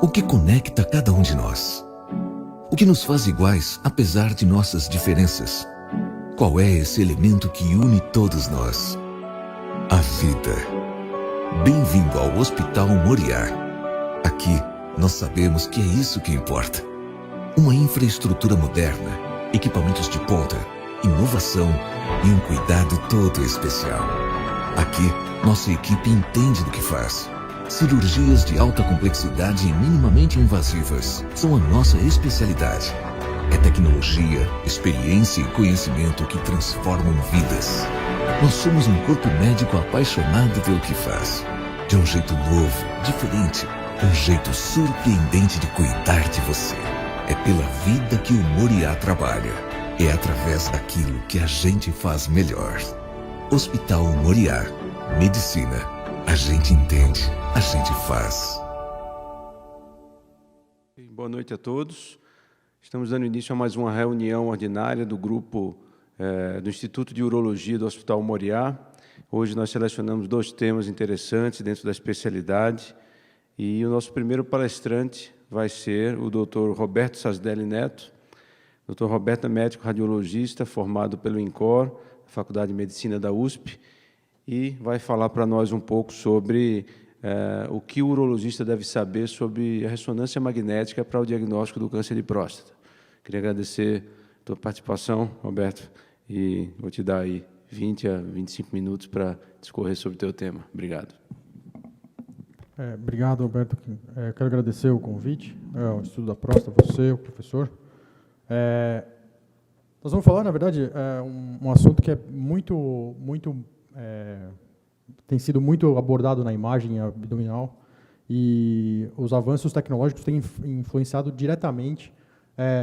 O que conecta cada um de nós? O que nos faz iguais, apesar de nossas diferenças? Qual é esse elemento que une todos nós? A vida. Bem-vindo ao Hospital Moriá. Aqui, nós sabemos que é isso que importa. Uma infraestrutura moderna, equipamentos de ponta, inovação e um cuidado todo especial. Aqui, nossa equipe entende do que faz. Cirurgias de alta complexidade e minimamente invasivas são a nossa especialidade. É tecnologia, experiência e conhecimento que transformam vidas. Nós somos um corpo médico apaixonado pelo que faz. De um jeito novo, diferente, um jeito surpreendente de cuidar de você. É pela vida que o Moriá trabalha. É através daquilo que a gente faz melhor. Hospital Moriá. Medicina. A gente entende. A gente faz. Boa noite a todos. Estamos dando início a mais uma reunião ordinária do grupo do Instituto de Urologia do Hospital Moriá. Hoje nós selecionamos 2 temas interessantes dentro da especialidade. E o nosso primeiro palestrante vai ser o Dr. Roberto Sasdelli Neto. O Dr. Roberto é médico radiologista, formado pelo INCOR, Faculdade de Medicina da USP, e vai falar para nós um pouco sobre o que o urologista deve saber sobre a ressonância magnética para o diagnóstico do câncer de próstata. Queria agradecer a tua participação, Roberto, e vou te dar aí 20 a 25 minutos para discorrer sobre o teu tema. Obrigado. Obrigado, Roberto. Quero agradecer o convite, ao Estudo da Próstata, você, o professor. Nós vamos falar, na verdade, um assunto que é tem sido muito abordado na imagem abdominal, e os avanços tecnológicos têm influenciado diretamente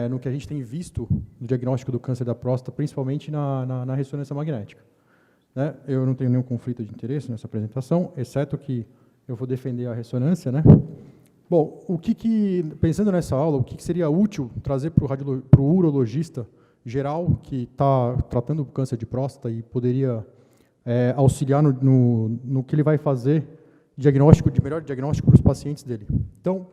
no que a gente tem visto no diagnóstico do câncer da próstata, principalmente na ressonância magnética. Eu não tenho nenhum conflito de interesse nessa apresentação, exceto que eu vou defender a ressonância, né? Bom, pensando nessa aula, o que seria útil trazer para o urologista geral que está tratando o câncer de próstata e poderia auxiliar no que ele vai fazer de melhor diagnóstico para os pacientes dele. Então,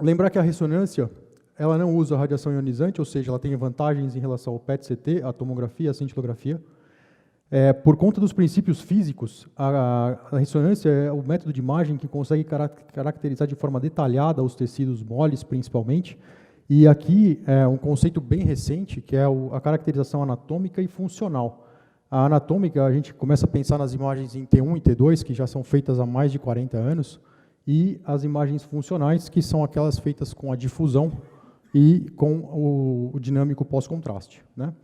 lembrar que a ressonância ela não usa radiação ionizante, ou seja, ela tem vantagens em relação ao PET-CT, a tomografia, a cintilografia. Por conta dos princípios físicos, a ressonância é o método de imagem que consegue caracterizar de forma detalhada os tecidos moles, principalmente. E aqui é um conceito bem recente, que é a caracterização anatômica e funcional. A anatômica, a gente começa a pensar nas imagens em T1 e T2, que já são feitas há mais de 40 anos, e as imagens funcionais, que são aquelas feitas com a difusão e com o dinâmico pós-contraste, né?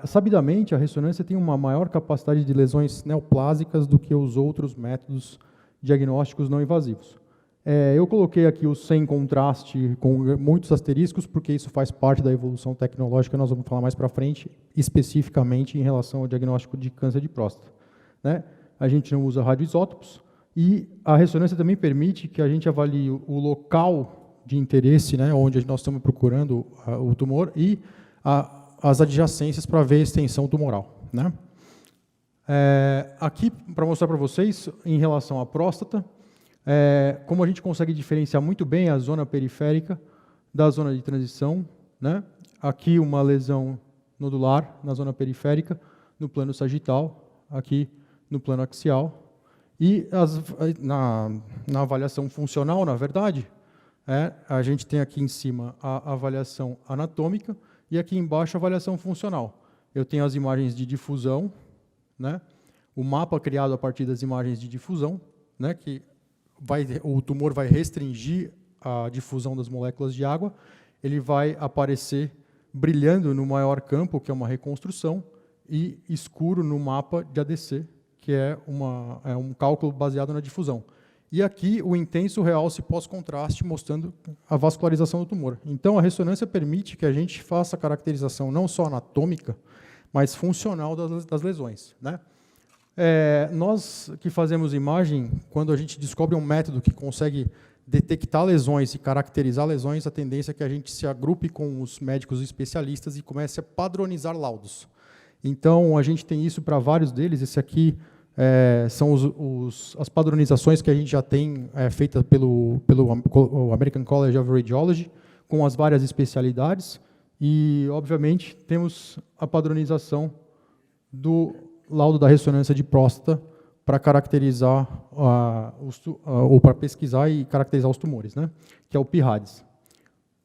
Sabidamente, a ressonância tem uma maior capacidade de lesões neoplásicas do que os outros métodos diagnósticos não invasivos. Eu coloquei aqui o sem contraste com muitos asteriscos, porque isso faz parte da evolução tecnológica, nós vamos falar mais para frente, especificamente em relação ao diagnóstico de câncer de próstata, né? A gente não usa radioisótopos, e a ressonância também permite que a gente avalie o local de interesse, né, onde nós estamos procurando o tumor, e as adjacências para ver a extensão tumoral, né? Aqui, para mostrar para vocês, em relação à próstata, como a gente consegue diferenciar muito bem a zona periférica da zona de transição, né? Aqui uma lesão nodular na zona periférica, no plano sagital, aqui no plano axial. E na avaliação funcional, na verdade, a gente tem aqui em cima a avaliação anatômica, e aqui embaixo a avaliação funcional. Eu tenho as imagens de difusão, né? O mapa criado a partir das imagens de difusão, né? Que o tumor vai restringir a difusão das moléculas de água, ele vai aparecer brilhando no maior campo, que é uma reconstrução, e escuro no mapa de ADC, que é um cálculo baseado na difusão. E aqui o intenso realce pós-contraste, mostrando a vascularização do tumor. Então, a ressonância permite que a gente faça a caracterização não só anatômica, mas funcional das lesões, né? Nós que fazemos imagem, quando a gente descobre um método que consegue detectar lesões e caracterizar lesões, a tendência é que a gente se agrupe com os médicos especialistas e comece a padronizar laudos. Então, a gente tem isso para vários deles. Esse aqui são as padronizações que a gente já tem feitas pelo American College of Radiology, com as várias especialidades, e, obviamente, temos a padronização do laudo da ressonância de próstata para caracterizar, ou para pesquisar e caracterizar os tumores, né? Que é o PIRADS.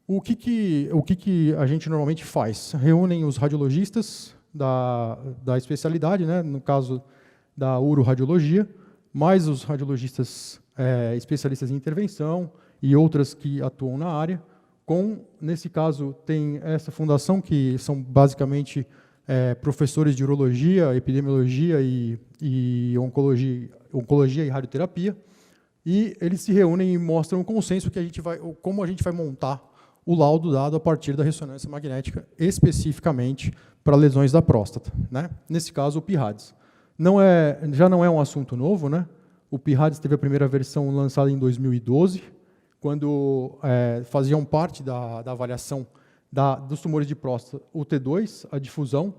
O que a gente normalmente faz? Reúnem os radiologistas da especialidade, né? No caso da uroradiologia, mais os radiologistas especialistas em intervenção e outras que atuam na área. Nesse caso, tem essa fundação, que são basicamente professores de urologia, epidemiologia e oncologia e radioterapia, e eles se reúnem e mostram um consenso como a gente vai montar o laudo dado a partir da ressonância magnética, especificamente para lesões da próstata, né? Nesse caso, o PIRADS. Já não é um assunto novo, né? O PIRADS teve a primeira versão lançada em 2012, quando faziam parte da avaliação dos tumores de próstata o T2, a difusão,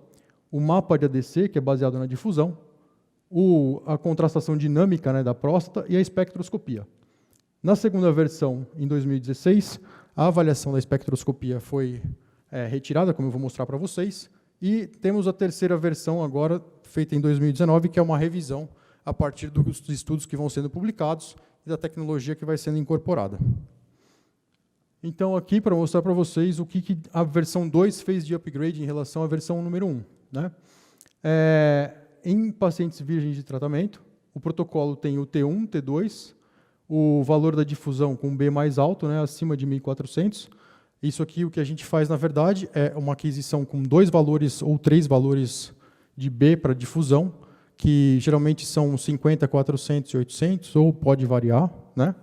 o mapa de ADC, que é baseado na difusão, a contrastação dinâmica, né, da próstata e a espectroscopia. Na segunda versão, em 2016, a avaliação da espectroscopia foi retirada, como eu vou mostrar para vocês, e temos a terceira versão agora, feita em 2019, que é uma revisão a partir dos estudos que vão sendo publicados e da tecnologia que vai sendo incorporada. Então, aqui, para mostrar para vocês o que a versão 2 fez de upgrade em relação à versão número 1. Né? Em pacientes virgens de tratamento, o protocolo tem o T1, T2, o valor da difusão com B mais alto, né, acima de 1.400. Isso aqui, o que a gente faz, na verdade, é uma aquisição com 2 valores ou 3 valores de B para difusão, que geralmente são 50, 400 e 800, ou pode variar, né?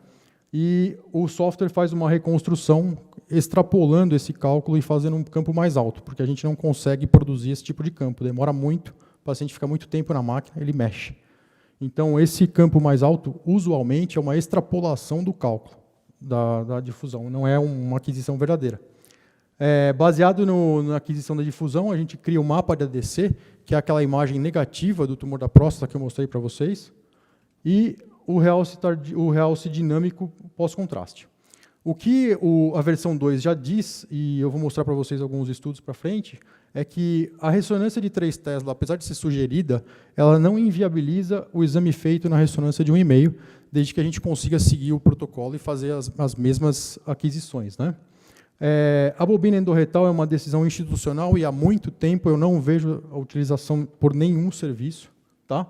E o software faz uma reconstrução extrapolando esse cálculo e fazendo um campo mais alto, porque a gente não consegue produzir esse tipo de campo, demora muito, o paciente fica muito tempo na máquina, ele mexe. Então, esse campo mais alto, usualmente, é uma extrapolação do cálculo da difusão, não é uma aquisição verdadeira. Baseado na aquisição da difusão, a gente cria o mapa de ADC, que é aquela imagem negativa do tumor da próstata que eu mostrei para vocês, e o realce dinâmico pós-contraste. O que a versão 2 já diz, e eu vou mostrar para vocês alguns estudos para frente, é que a ressonância de 3 Tesla, apesar de ser sugerida, ela não inviabiliza o exame feito na ressonância de 1,5, desde que a gente consiga seguir o protocolo e fazer as mesmas aquisições, né? A bobina endorretal é uma decisão institucional e há muito tempo eu não vejo a utilização por nenhum serviço. Tá?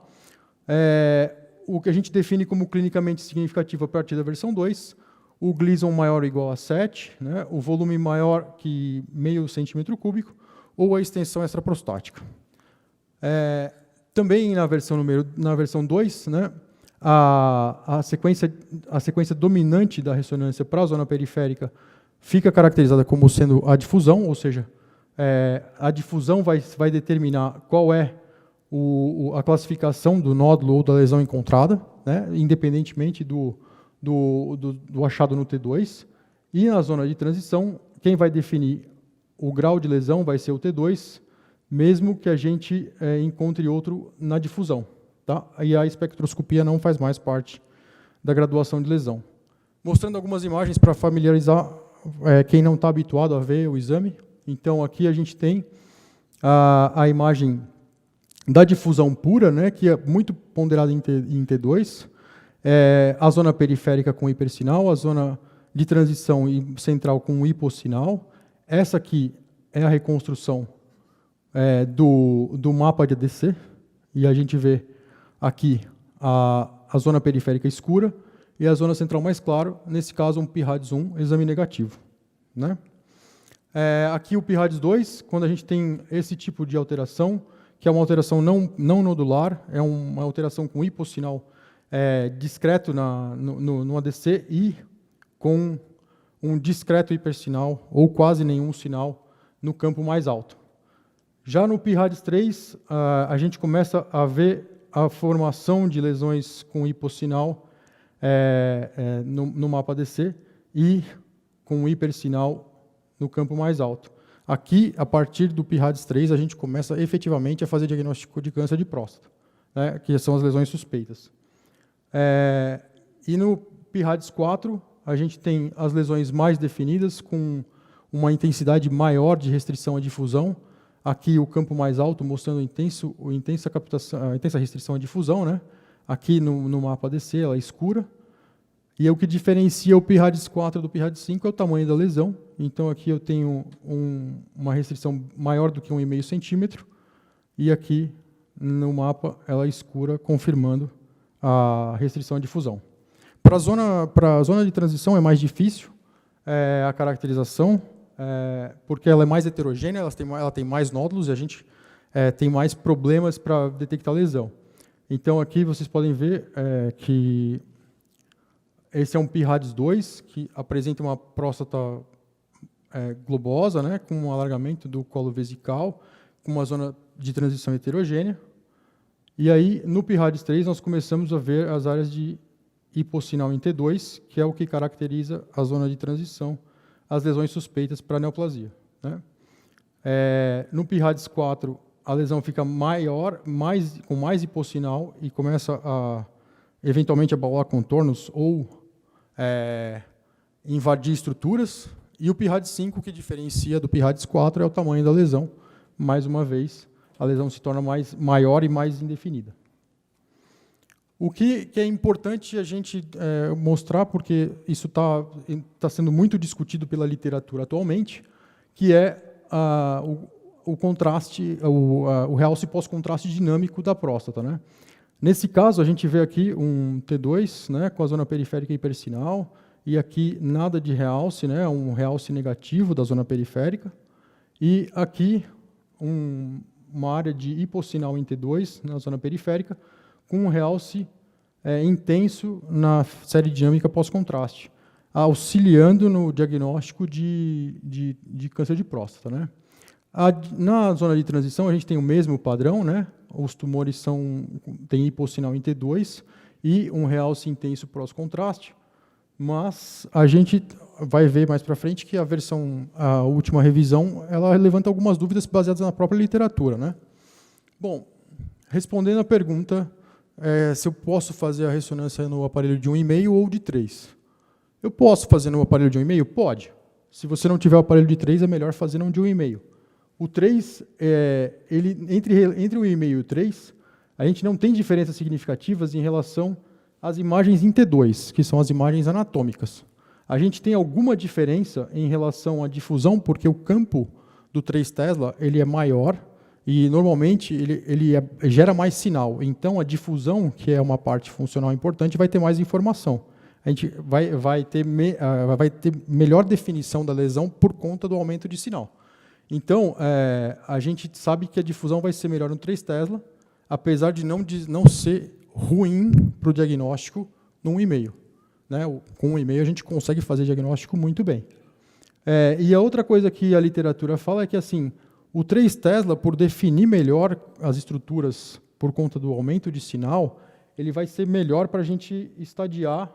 O que a gente define como clinicamente significativo a partir da versão 2, o Gleason maior ou igual a 7, né? O volume maior que 0,5 centímetro cúbico, ou a extensão extraprostática. Também na versão 2, né, a sequência dominante da ressonância para a zona periférica fica caracterizada como sendo a difusão, ou seja, a difusão vai determinar qual é a classificação do nódulo ou da lesão encontrada, né, independentemente do achado no T2. E na zona de transição, quem vai definir o grau de lesão vai ser o T2, mesmo que a gente encontre outro na difusão. Tá? E a espectroscopia não faz mais parte da graduação de lesão. Mostrando algumas imagens para familiarizar quem não está habituado a ver o exame. Então, aqui a gente tem a imagem da difusão pura, né, que é muito ponderada em T2, a zona periférica com hipersinal, a zona de transição central com hipossinal. Essa aqui é a reconstrução do mapa de ADC, e a gente vê aqui a zona periférica escura e a zona central mais claro, nesse caso um PIRADS 1, exame negativo. Né? Aqui o PIRADS 2, quando a gente tem esse tipo de alteração, que é uma alteração não nodular, é uma alteração com hipossinal discreto no ADC e com um discreto hipersinal, ou quase nenhum sinal, no campo mais alto. Já no PIRADS 3, a gente começa a ver a formação de lesões com hipossinal no mapa ADC e com hipersinal no campo mais alto. Aqui, a partir do PIRADS 3, a gente começa efetivamente a fazer diagnóstico de câncer de próstata. né, que são as lesões suspeitas. E no PIRADS 4, a gente tem as lesões mais definidas, com uma intensidade maior de restrição à difusão. Aqui o campo mais alto, mostrando a intensa restrição à difusão, né? Aqui no mapa ADC, ela é escura. E o que diferencia o PIRADS 4 do PIRADS 5 é o tamanho da lesão. Então, aqui eu tenho uma restrição maior do que 1,5 centímetro. E aqui, no mapa, ela é escura, confirmando a restrição à difusão. Para a zona de transição é mais difícil a caracterização, porque ela é mais heterogênea, ela tem mais nódulos e a gente tem mais problemas para detectar lesão. Então, aqui vocês podem ver que esse é um PIRADS 2, que apresenta uma próstata globosa, né, com um alargamento do colo vesical, com uma zona de transição heterogênea. E aí, no PIRADS 3, nós começamos a ver as áreas de hipossinal em T2, que é o que caracteriza a zona de transição, as lesões suspeitas para neoplasia, né? No PIRADS 4, a lesão fica maior, com mais hipossinal e começa eventualmente a baular contornos ou invadir estruturas. E o PIRADS 5, que diferencia do PIRADS 4, é o tamanho da lesão. Mais uma vez, a lesão se torna maior e mais indefinida. O que é importante a gente mostrar, porque isso está sendo muito discutido pela literatura atualmente, que é o contraste, o realce pós-contraste dinâmico da próstata, né? Nesse caso, a gente vê aqui um T2, né, com a zona periférica hipersinal, e aqui nada de realce, né, um realce negativo da zona periférica, e aqui uma área de hipossinal em T2, na zona periférica, com um realce intenso na série dinâmica pós-contraste, auxiliando no diagnóstico de câncer de próstata, né? Na zona de transição, a gente tem o mesmo padrão, né? Os tumores têm hipossinal em T2 e um realce intenso pós-contraste, mas a gente vai ver mais para frente que a última revisão, ela levanta algumas dúvidas baseadas na própria literatura, né? Bom, respondendo à pergunta se eu posso fazer a ressonância no aparelho de 1,5 ou de 3. Eu posso fazer no aparelho de 1,5? Pode. Se você não tiver o aparelho de 3, é melhor fazer no de 1,5. O 3, entre o 1,5 e o 3, a gente não tem diferenças significativas em relação às imagens em T2, que são as imagens anatômicas. A gente tem alguma diferença em relação à difusão, porque o campo do 3 Tesla ele é maior e, normalmente, ele gera mais sinal. Então, a difusão, que é uma parte funcional importante, vai ter mais informação. A gente vai ter melhor definição da lesão por conta do aumento de sinal. Então, a gente sabe que a difusão vai ser melhor no 3 Tesla, apesar de não ser ruim para o diagnóstico no 1,5. Né? Com 1,5 a gente consegue fazer diagnóstico muito bem. E a outra coisa que a literatura fala é que assim, o 3 Tesla, por definir melhor as estruturas por conta do aumento de sinal, ele vai ser melhor para a gente estadiar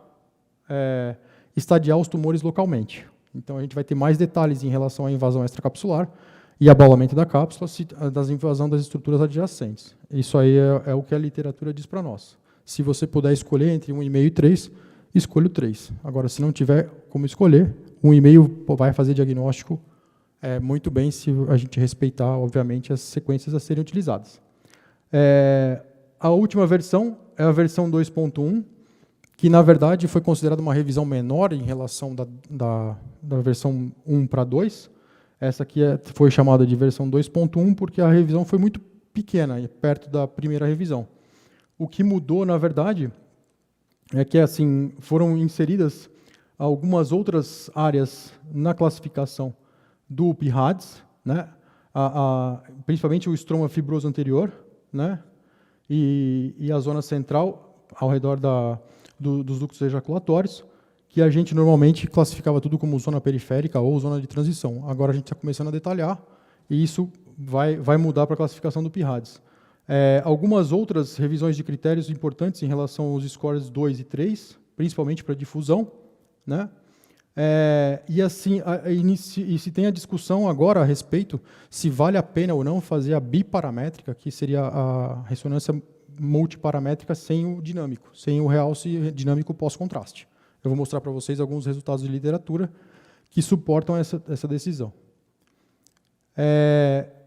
os tumores localmente. Então, a gente vai ter mais detalhes em relação à invasão extracapsular e abaulamento da cápsula, da invasão das estruturas adjacentes. Isso aí é o que a literatura diz para nós. Se você puder escolher entre 1,5 e 3, escolha o 3. Agora, se não tiver como escolher, 1,5 vai fazer diagnóstico muito bem se a gente respeitar, obviamente, as sequências a serem utilizadas. A última versão é a versão 2.1, que, na verdade, foi considerada uma revisão menor em relação da versão 1 para 2. Essa aqui foi chamada de versão 2.1 porque a revisão foi muito pequena, perto da primeira revisão. O que mudou, na verdade, é que assim, foram inseridas algumas outras áreas na classificação do PIRADS, né? Principalmente o estroma fibroso anterior, né? E a zona central ao redor dos ductos ejaculatórios, que a gente normalmente classificava tudo como zona periférica ou zona de transição. Agora a gente está começando a detalhar, e isso vai mudar para a classificação do PIRADS. Algumas outras revisões de critérios importantes em relação aos scores 2 e 3, principalmente para difusão, né? E assim, se tem a discussão agora a respeito se vale a pena ou não fazer a biparamétrica, que seria a ressonância multiparamétrica sem o dinâmico, sem o realce dinâmico pós-contraste. Eu vou mostrar para vocês alguns resultados de literatura que suportam essa decisão.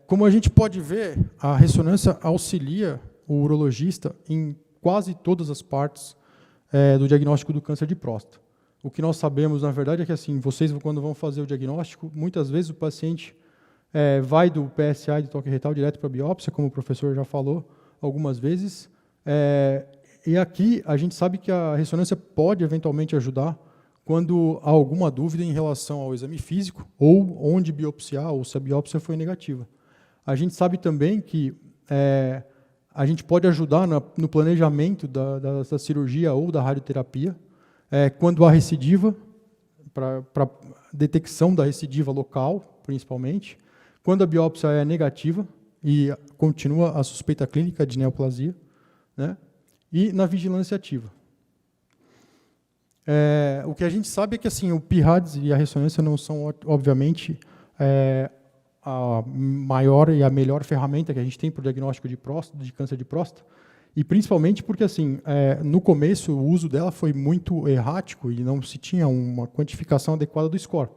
Como a gente pode ver, a ressonância auxilia o urologista em quase todas as partes do diagnóstico do câncer de próstata. O que nós sabemos, na verdade, é que assim, vocês, quando vão fazer o diagnóstico, muitas vezes o paciente vai do PSA, de toque retal, direto para a biópsia, como o professor já falou algumas vezes. E aqui a gente sabe que a ressonância pode eventualmente ajudar quando há alguma dúvida em relação ao exame físico ou onde biopsiar ou se a biópsia foi negativa. A gente sabe também que a gente pode ajudar no planejamento da cirurgia ou da radioterapia quando há recidiva, para detecção da recidiva local, principalmente, quando a biópsia é negativa e continua a suspeita clínica de neoplasia, né? E na vigilância ativa. O que a gente sabe é que assim, o PIRADS e a ressonância não são, obviamente, a maior e a melhor ferramenta que a gente tem para o diagnóstico de câncer de próstata, e principalmente porque assim, no começo o uso dela foi muito errático e não se tinha uma quantificação adequada do score.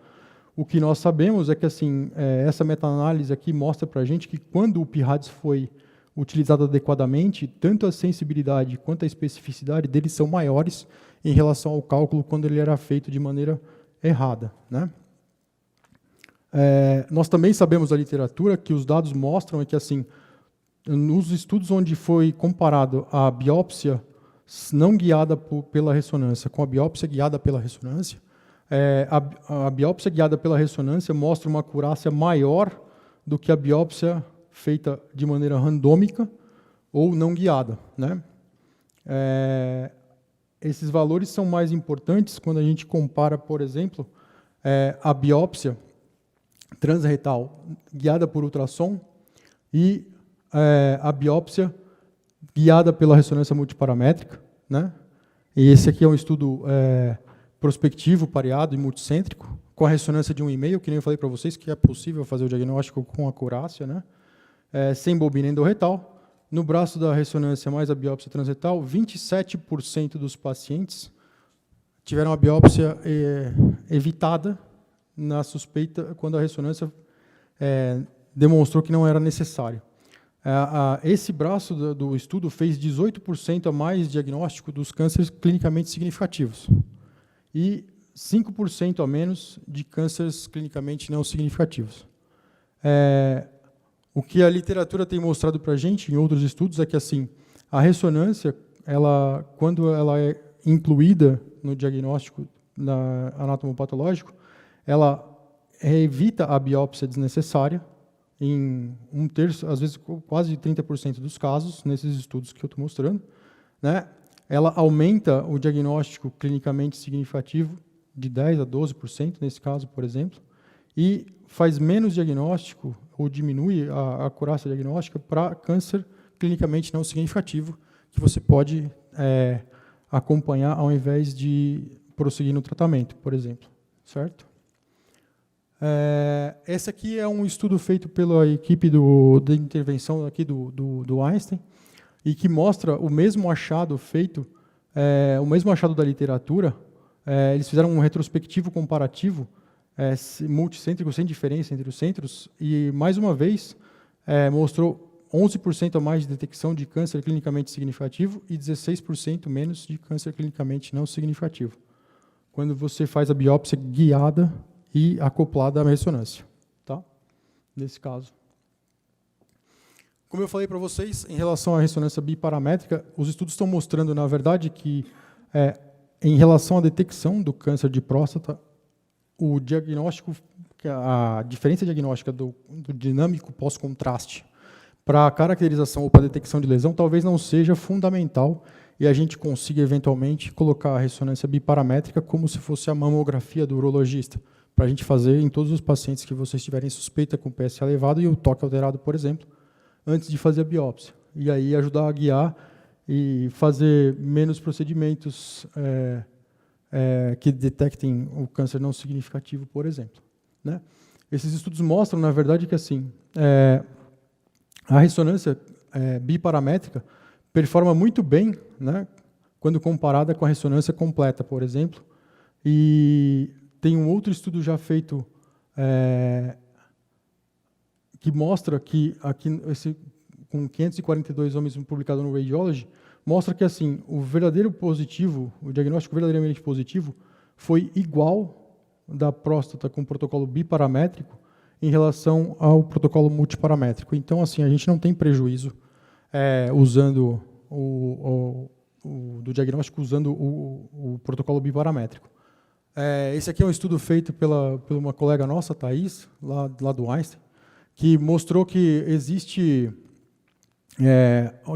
O que nós sabemos é que assim, essa meta-análise aqui mostra para a gente que quando o PIRADS foi utilizado adequadamente, tanto a sensibilidade quanto a especificidade deles são maiores em relação ao cálculo quando ele era feito de maneira errada, né? Nós também sabemos da literatura que os dados mostram que assim, nos estudos onde foi comparado a biópsia não guiada pela ressonância com a biópsia guiada pela ressonância, a biópsia guiada pela ressonância mostra uma acurácia maior do que a biópsia feita de maneira randômica ou não guiada, né? Esses valores são mais importantes quando a gente compara, por exemplo, a biópsia transretal guiada por ultrassom e a biópsia guiada pela ressonância multiparamétrica, né? E esse aqui é um estudo prospectivo, pareado e multicêntrico, com a ressonância de 1,5, que nem eu falei para vocês, que é possível fazer o diagnóstico com acurácia, né? Sem bobina endorretal. No braço da ressonância mais a biópsia transretal, 27% dos pacientes tiveram a biópsia evitada na suspeita quando a ressonância demonstrou que não era necessário. Esse braço do estudo fez 18% a mais diagnóstico dos cânceres clinicamente significativos e 5% a menos de cânceres clinicamente não significativos. O que a literatura tem mostrado para a gente, em outros estudos, é que assim, a ressonância, quando ela é incluída no diagnóstico anatomopatológico, ela evita a biópsia desnecessária em 1/3, às vezes quase 30% dos casos, nesses estudos que eu estou mostrando, né? Ela aumenta o diagnóstico clinicamente significativo de 10% a 12%, nesse caso, por exemplo, e faz menos diagnóstico, ou diminui a acurácia diagnóstica para câncer clinicamente não significativo, que você pode acompanhar ao invés de prosseguir no tratamento, por exemplo. Certo? Esse aqui é um estudo feito pela equipe de intervenção aqui do Einstein, e que mostra o mesmo achado feito, o mesmo achado da literatura. Eles fizeram um retrospectivo comparativo multicêntrico, sem diferença entre os centros, e, mais uma vez, mostrou 11% a mais de detecção de câncer clinicamente significativo e 16% menos de câncer clinicamente não significativo, quando você faz a biópsia guiada e acoplada à ressonância, tá? Nesse caso. Como eu falei para vocês, em relação à ressonância biparamétrica, os estudos estão mostrando, na verdade, que, em relação à detecção do câncer de próstata, o diagnóstico, a diferença diagnóstica do dinâmico pós-contraste para a caracterização ou para a detecção de lesão talvez não seja fundamental e a gente consiga eventualmente colocar a ressonância biparamétrica como se fosse a mamografia do urologista, para a gente fazer em todos os pacientes que vocês tiverem suspeita com PSA elevado e o toque alterado, por exemplo, antes de fazer a biópsia. E aí ajudar a guiar e fazer menos procedimentos que detectem o câncer não significativo, por exemplo, né? Esses estudos mostram, na verdade, que assim, a ressonância biparamétrica performa muito bem, né, quando comparada com a ressonância completa, por exemplo. E tem um outro estudo já feito que mostra que, com 542 homens publicado no Radiology, mostra que assim, o diagnóstico verdadeiramente positivo foi igual da próstata com protocolo biparamétrico em relação ao protocolo multiparamétrico. Então, assim, a gente não tem prejuízo usando do diagnóstico usando o protocolo biparamétrico. Esse aqui é um estudo feito pela uma colega nossa, Thaís, lá do Einstein, que mostrou que existe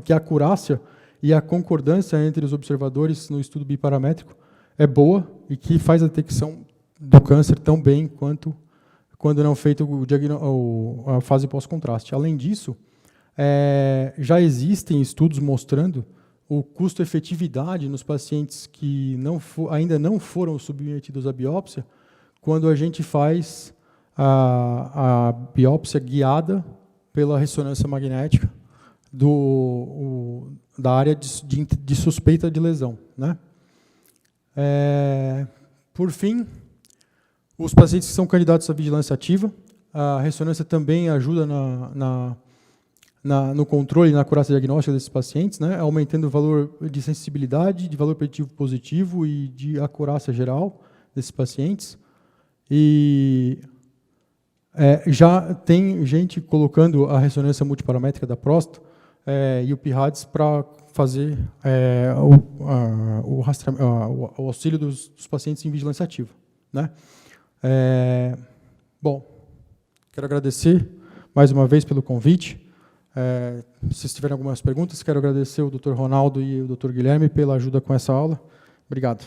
que a acurácia e a concordância entre os observadores no estudo biparamétrico é boa e que faz a detecção do câncer tão bem quanto quando não feito a fase pós-contraste. Além disso, já existem estudos mostrando o custo-efetividade nos pacientes que ainda não foram submetidos à biópsia, quando a gente faz a biópsia guiada pela ressonância magnética da área de suspeita de lesão, né? Por fim, os pacientes que são candidatos à vigilância ativa, a ressonância também ajuda no controle e na acurácia diagnóstica desses pacientes, né, aumentando o valor de sensibilidade, de valor preditivo positivo e de acurácia geral desses pacientes. E já tem gente colocando a ressonância multiparamétrica da próstata e o PIRADS para fazer o auxílio dos pacientes em vigilância ativa, né? Bom, quero agradecer mais uma vez pelo convite. Se vocês tiverem algumas perguntas, quero agradecer o Dr. Ronaldo e o Dr. Guilherme pela ajuda com essa aula. Obrigado.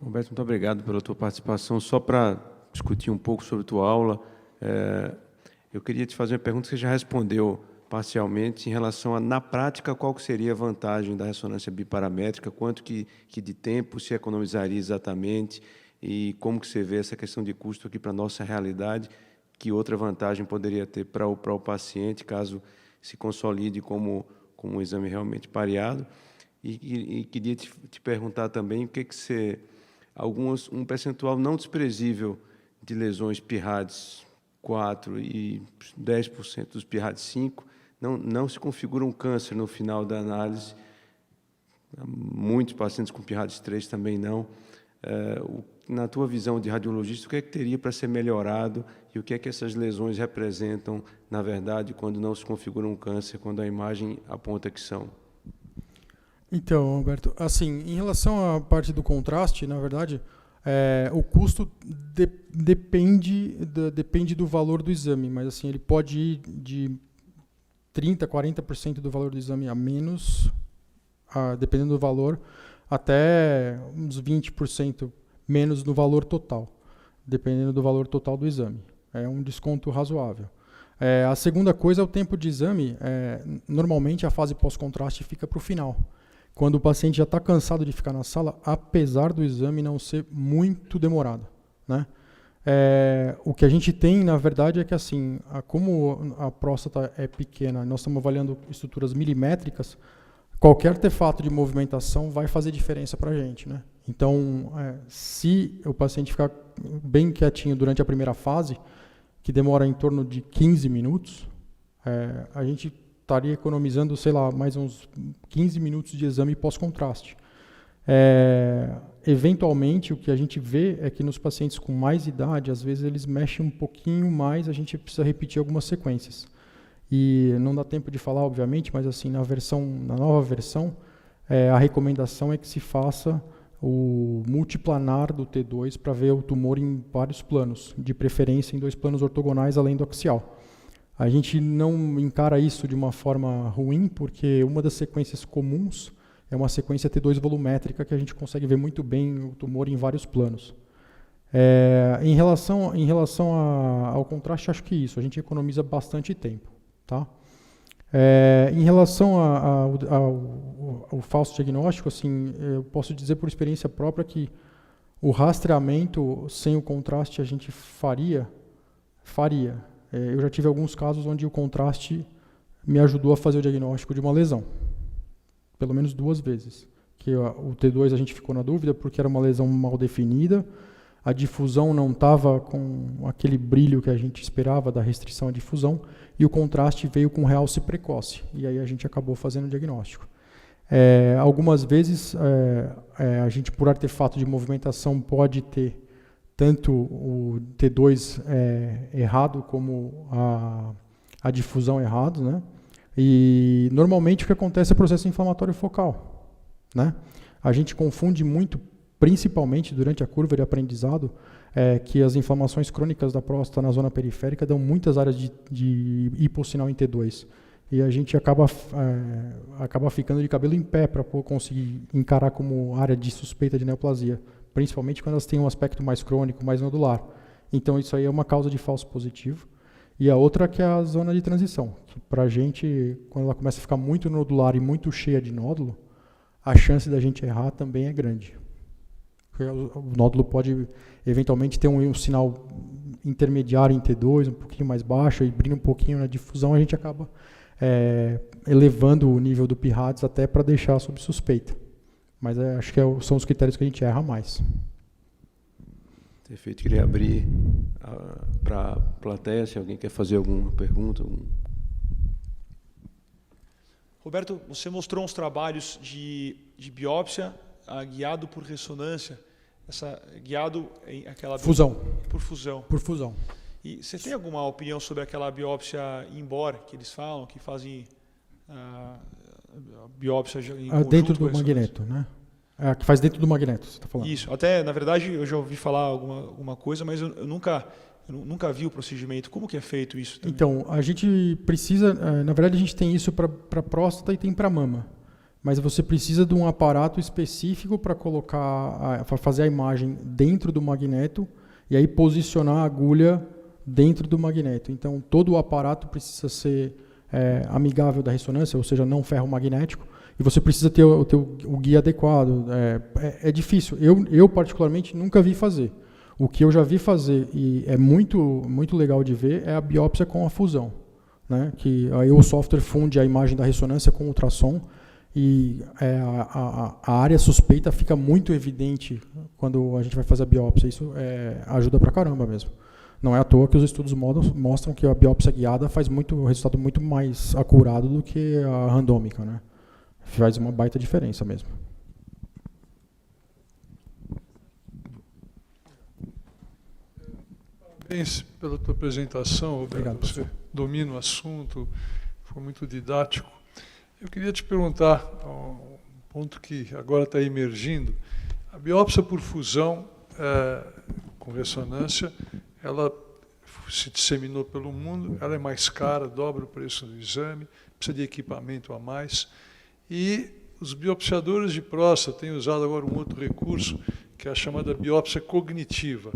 Roberto, muito obrigado pela tua participação. Só para discutir um pouco sobre a tua aula, eu queria te fazer uma pergunta que você já respondeu parcialmente em relação a, na prática, qual que seria a vantagem da ressonância biparamétrica, quanto que de tempo se economizaria exatamente, e como que você vê essa questão de custo aqui para a nossa realidade, que outra vantagem poderia ter para o paciente, caso se consolide como um exame realmente pareado. E queria te perguntar também o que você... um percentual não desprezível de lesões PIRADS 4 e 10% dos PIRADS 5 não se configura um câncer no final da análise. Muitos pacientes com PIRADS 3 também não. Na tua visão de radiologista, o que é que teria para ser melhorado e o que é que essas lesões representam, na verdade, quando não se configura um câncer, quando a imagem aponta que são? Então, Alberto, assim, em relação à parte do contraste, na verdade, o custo depende do valor do exame, mas assim, ele pode ir de 30%, 40% do valor do exame a menos, dependendo do valor, até uns 20% menos no valor total, dependendo do valor total do exame. É um desconto razoável. A segunda coisa é o tempo de exame. Normalmente, a fase pós-contraste fica para o final, quando o paciente já está cansado de ficar na sala, apesar do exame não ser muito demorado, né? O que a gente tem, na verdade, é que assim, como a próstata é pequena, nós estamos avaliando estruturas milimétricas, qualquer artefato de movimentação vai fazer diferença para a gente, né? Então, se o paciente ficar bem quietinho durante a primeira fase, que demora em torno de 15 minutos, a gente estaria economizando, sei lá, mais uns 15 minutos de exame pós-contraste. Eventualmente, o que a gente vê é que nos pacientes com mais idade, às vezes eles mexem um pouquinho mais, a gente precisa repetir algumas sequências. E não dá tempo de falar, obviamente, mas assim, na nova versão, a recomendação é que se faça o multiplanar do T2 para ver o tumor em vários planos, de preferência em 2 planos ortogonais além do axial. A gente não encara isso de uma forma ruim, porque uma das sequências comuns é uma sequência T2 volumétrica que a gente consegue ver muito bem o tumor em vários planos. Em relação ao contraste, acho que isso, a gente economiza bastante tempo. Tá? Em relação ao falso diagnóstico, assim, eu posso dizer por experiência própria que o rastreamento sem o contraste a gente faria. eu já tive alguns casos onde o contraste me ajudou a fazer o diagnóstico de uma lesão, pelo menos 2 vezes. Que o T2 a gente ficou na dúvida porque era uma lesão mal definida, a difusão não estava com aquele brilho que a gente esperava da restrição à difusão, e o contraste veio com realce precoce, e aí a gente acabou fazendo o diagnóstico. Algumas vezes, a gente, por artefato de movimentação, pode ter tanto o T2 errado como a difusão errado, né? E normalmente o que acontece é processo inflamatório focal, né? A gente confunde muito, principalmente durante a curva de aprendizado, que as inflamações crônicas da próstata na zona periférica dão muitas áreas de hipossinal em T2. E a gente acaba ficando de cabelo em pé para conseguir encarar como área de suspeita de neoplasia, principalmente quando elas têm um aspecto mais crônico, mais nodular. Então isso aí é uma causa de falso positivo. E a outra que é a zona de transição, que para a gente, quando ela começa a ficar muito nodular e muito cheia de nódulo, a chance da gente errar também é grande. O nódulo pode eventualmente ter um sinal intermediário em T2, um pouquinho mais baixo, e brilha um pouquinho na difusão, a gente acaba elevando o nível do PIRADS até para deixar sob suspeita. Mas acho que são os critérios que a gente erra mais. Perfeito. Queria abrir para a plateia, se alguém quer fazer alguma pergunta. Roberto, você mostrou uns trabalhos de biópsia guiado por ressonância, guiado em aquela fusão. Por fusão. Por fusão. E você tem alguma opinião sobre aquela biópsia in-bore que eles falam, que fazem a biópsia dentro do magneto, né? Que faz dentro do magneto, você está falando. Isso. Até, na verdade, eu já ouvi falar alguma coisa, mas eu nunca vi o procedimento. Como que é feito isso também? Então, a gente precisa, na verdade, a gente tem isso para próstata e tem para mama. Mas você precisa de um aparato específico para para fazer a imagem dentro do magneto e aí posicionar a agulha dentro do magneto. Então, todo o aparato precisa ser amigável da ressonância, ou seja, não ferromagnético, e você precisa ter o guia adequado. É difícil. Eu, particularmente, nunca vi fazer. O que eu já vi fazer, e é muito, muito legal de ver, é a biópsia com a fusão, né? Que aí o software funde a imagem da ressonância com o ultrassom, e a área suspeita fica muito evidente quando a gente vai fazer a biópsia. Isso ajuda pra caramba mesmo. Não é à toa que os estudos mostram que a biópsia guiada faz um resultado muito mais acurado do que a randômica, né? Faz uma baita diferença mesmo. Parabéns pela tua apresentação, Roberto. Obrigado, você domina o assunto, foi muito didático. Eu queria te perguntar, um ponto que agora está emergindo, a biópsia por fusão com ressonância, ela se disseminou pelo mundo, ela é mais cara, dobra o preço do exame, precisa de equipamento a mais, e os biopsiadores de próstata têm usado agora um outro recurso, que é a chamada biópsia cognitiva.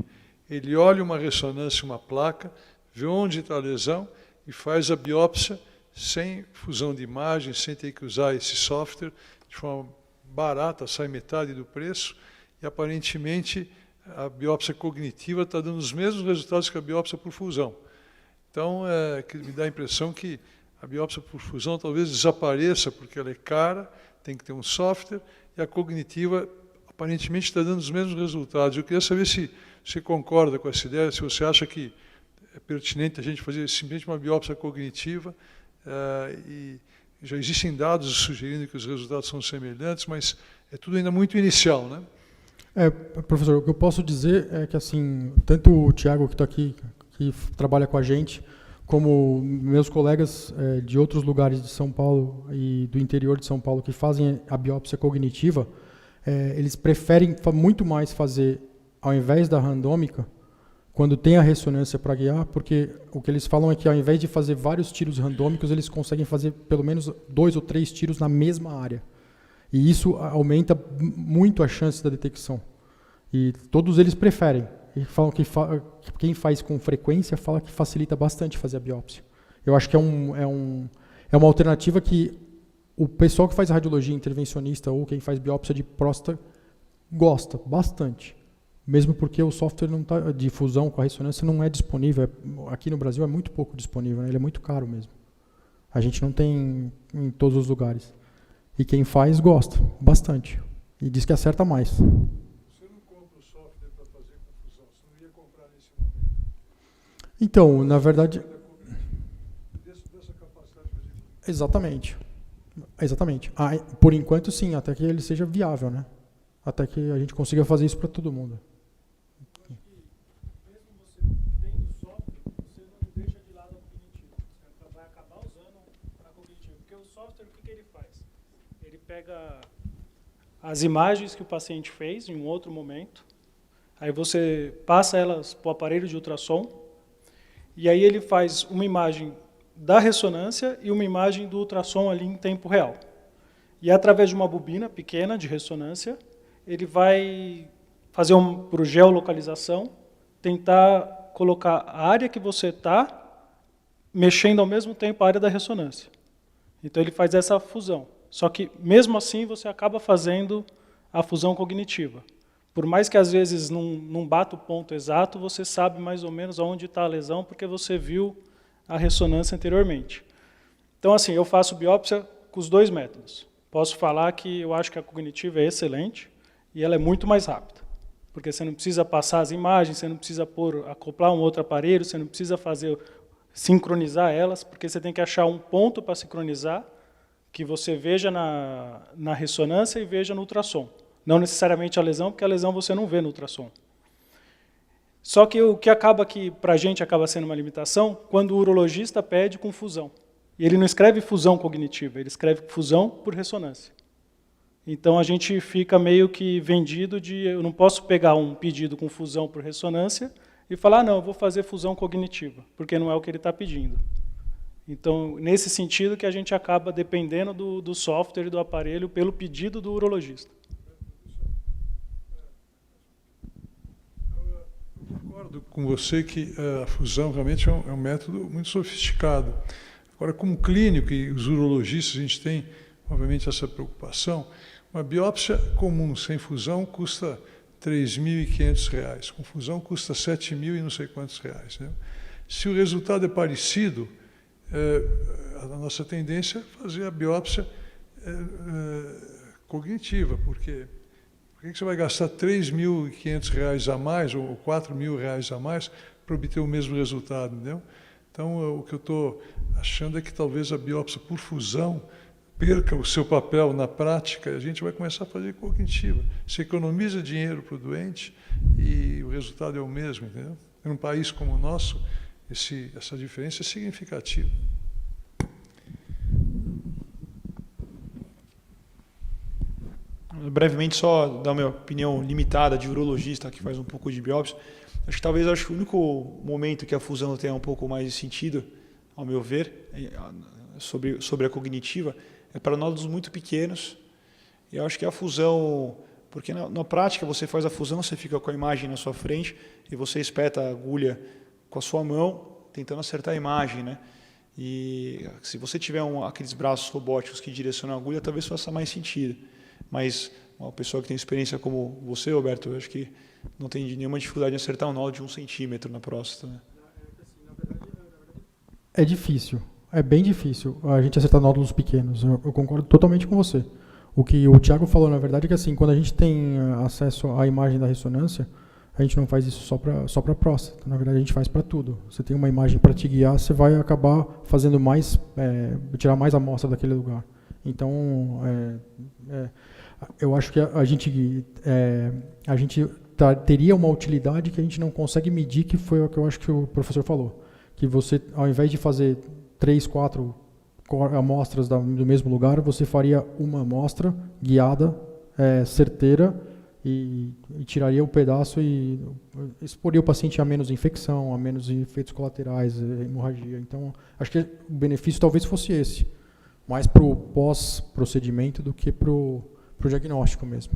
Ele olha uma ressonância, uma placa, vê onde está a lesão e faz a biópsia sem fusão de imagem, sem ter que usar esse software, de forma barata, sai metade do preço, e aparentemente a biópsia cognitiva está dando os mesmos resultados que a biópsia por fusão. Então, me dá a impressão que a biópsia por fusão talvez desapareça, porque ela é cara, tem que ter um software, e a cognitiva aparentemente está dando os mesmos resultados. Eu queria saber se você concorda com essa ideia, se você acha que é pertinente a gente fazer simplesmente uma biópsia cognitiva, e já existem dados sugerindo que os resultados são semelhantes, mas é tudo ainda muito inicial, né? Professor, o que eu posso dizer é que, assim, tanto o Tiago, que está aqui, que trabalha com a gente, como meus colegas de outros lugares de São Paulo e do interior de São Paulo que fazem a biópsia cognitiva, eles preferem muito mais fazer, ao invés da randômica, quando tem a ressonância para guiar, porque o que eles falam é que, ao invés de fazer vários tiros randômicos, eles conseguem fazer pelo menos 2 ou 3 tiros na mesma área. E isso aumenta muito a chance da detecção. E todos eles preferem. E falam que quem faz com frequência fala que facilita bastante fazer a biópsia. Eu acho que é uma alternativa que o pessoal que faz radiologia intervencionista ou quem faz biópsia de próstata gosta bastante. mesmo porque o software não tá, de fusão com a ressonância não é disponível. Aqui no Brasil é muito pouco disponível, né? Ele é muito caro mesmo. A gente não tem em todos os lugares. E quem faz gosta bastante. E diz que acerta mais. Você não compra o software para fazer confusão, você não ia comprar nesse momento. Então, na verdade... Dessa capacidade de fazer confusão. Exatamente. Exatamente. Por enquanto, sim, até que ele seja viável, né? Até que a gente consiga fazer isso para todo mundo. Mesmo você tendo software, você não deixa de lado a cognitiva. Você vai acabar usando a cognitiva. Porque o software, o que ele faz? Ele pega as imagens que o paciente fez em um outro momento, aí você passa elas para o aparelho de ultrassom, e aí ele faz uma imagem da ressonância e uma imagem do ultrassom ali em tempo real. E através de uma bobina pequena de ressonância, ele vai fazer por geolocalização, tentar colocar a área que você está, mexendo ao mesmo tempo a área da ressonância. Então ele faz essa fusão. Só que, mesmo assim, você acaba fazendo a fusão cognitiva. Por mais que, às vezes, não bata o ponto exato, você sabe mais ou menos onde está a lesão, porque você viu a ressonância anteriormente. Então, assim, eu faço biópsia com os dois métodos. Posso falar que eu acho que a cognitiva é excelente e ela é muito mais rápida. Porque você não precisa passar as imagens, você não precisa acoplar um outro aparelho, você não precisa sincronizar elas, porque você tem que achar um ponto para sincronizar, que você veja na ressonância e veja no ultrassom. Não necessariamente a lesão, porque a lesão você não vê no ultrassom. Só que o que acaba que, para a gente, acaba sendo uma limitação, quando o urologista pede com fusão. E ele não escreve fusão cognitiva, ele escreve fusão por ressonância. Então, a gente fica meio que vendido de... Eu não posso pegar um pedido com fusão por ressonância e falar, não, eu vou fazer fusão cognitiva, porque não é o que ele está pedindo. Então, nesse sentido que a gente acaba dependendo do software e do aparelho pelo pedido do urologista. Eu concordo com você que a fusão realmente é um método muito sofisticado. Agora, como clínico e os urologistas, a gente tem, obviamente, essa preocupação. Uma biópsia comum sem fusão custa R$ 3.500. Com fusão custa 7.000 e não sei quantos reais, né? Se o resultado é parecido, a nossa tendência é fazer a biópsia cognitiva, porque por que você vai gastar R$ 3.500 a mais ou R$ 4.000 a mais para obter o mesmo resultado, entendeu? Então, o que eu estou achando é que talvez a biópsia por fusão perca o seu papel na prática, a gente vai começar a fazer cognitiva. Você economiza dinheiro para o doente e o resultado é o mesmo, entendeu? Em um país como o nosso, essa diferença é significativa. Brevemente, só dar minha opinião limitada de urologista que faz um pouco de biópsia. Acho que o único momento que a fusão tenha um pouco mais de sentido, ao meu ver, sobre a cognitiva, é para nódulos muito pequenos. E eu acho que a fusão... Porque na prática você faz a fusão, você fica com a imagem na sua frente e você espeta a agulha com a sua mão, tentando acertar a imagem, né? E se você tiver aqueles braços robóticos que direcionam a agulha, talvez faça mais sentido. Mas uma pessoa que tem experiência como você, Roberto, eu acho que não tem nenhuma dificuldade em acertar um nódulo de 1 centímetro na próstata, né? É difícil, é bem difícil a gente acertar nódulos pequenos. Eu concordo totalmente com você. O que o Thiago falou, na verdade, é que assim, quando a gente tem acesso à imagem da ressonância, a gente não faz isso só para próstata. Na verdade, a gente faz para tudo. Você tem uma imagem para te guiar, você vai acabar fazendo mais, tirar mais amostra daquele lugar. Então, eu acho que a gente teria uma utilidade que a gente não consegue medir, que foi o que eu acho que o professor falou. Que você, ao invés de fazer 3, 4 amostras do mesmo lugar, você faria uma amostra guiada, certeira, e tiraria o pedaço e exporia o paciente a menos infecção, a menos efeitos colaterais, hemorragia. Então, acho que o benefício talvez fosse esse, mais para o pós-procedimento do que para o diagnóstico mesmo.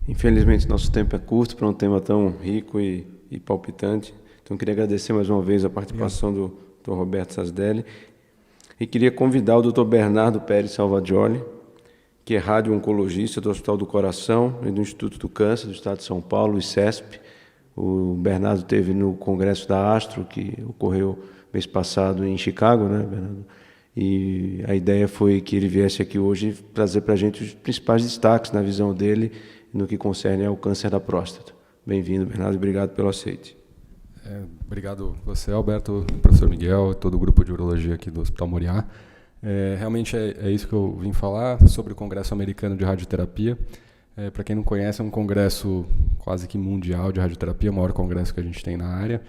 Infelizmente, nosso tempo é curto para um tema tão rico e palpitante. Então, queria agradecer mais uma vez a participação do Dr. Roberto Sasdelli e queria convidar o Dr. Bernardo Pérez Salvagioli, que é radio-oncologista do Hospital do Coração e do Instituto do Câncer do Estado de São Paulo, o ICESP. O Bernardo esteve no congresso da Astro, que ocorreu mês passado em Chicago, né, Bernardo? E a ideia foi que ele viesse aqui hoje trazer para a gente os principais destaques na visão dele no que concerne ao câncer da próstata. Bem-vindo, Bernardo, e obrigado pelo aceite. Obrigado você, Alberto, professor Miguel, todo o grupo de urologia aqui do Hospital Moriá. Realmente é isso que eu vim falar sobre o Congresso Americano de Radioterapia. Para quem não conhece, é um congresso quase que mundial de radioterapia, o maior congresso que a gente tem na área.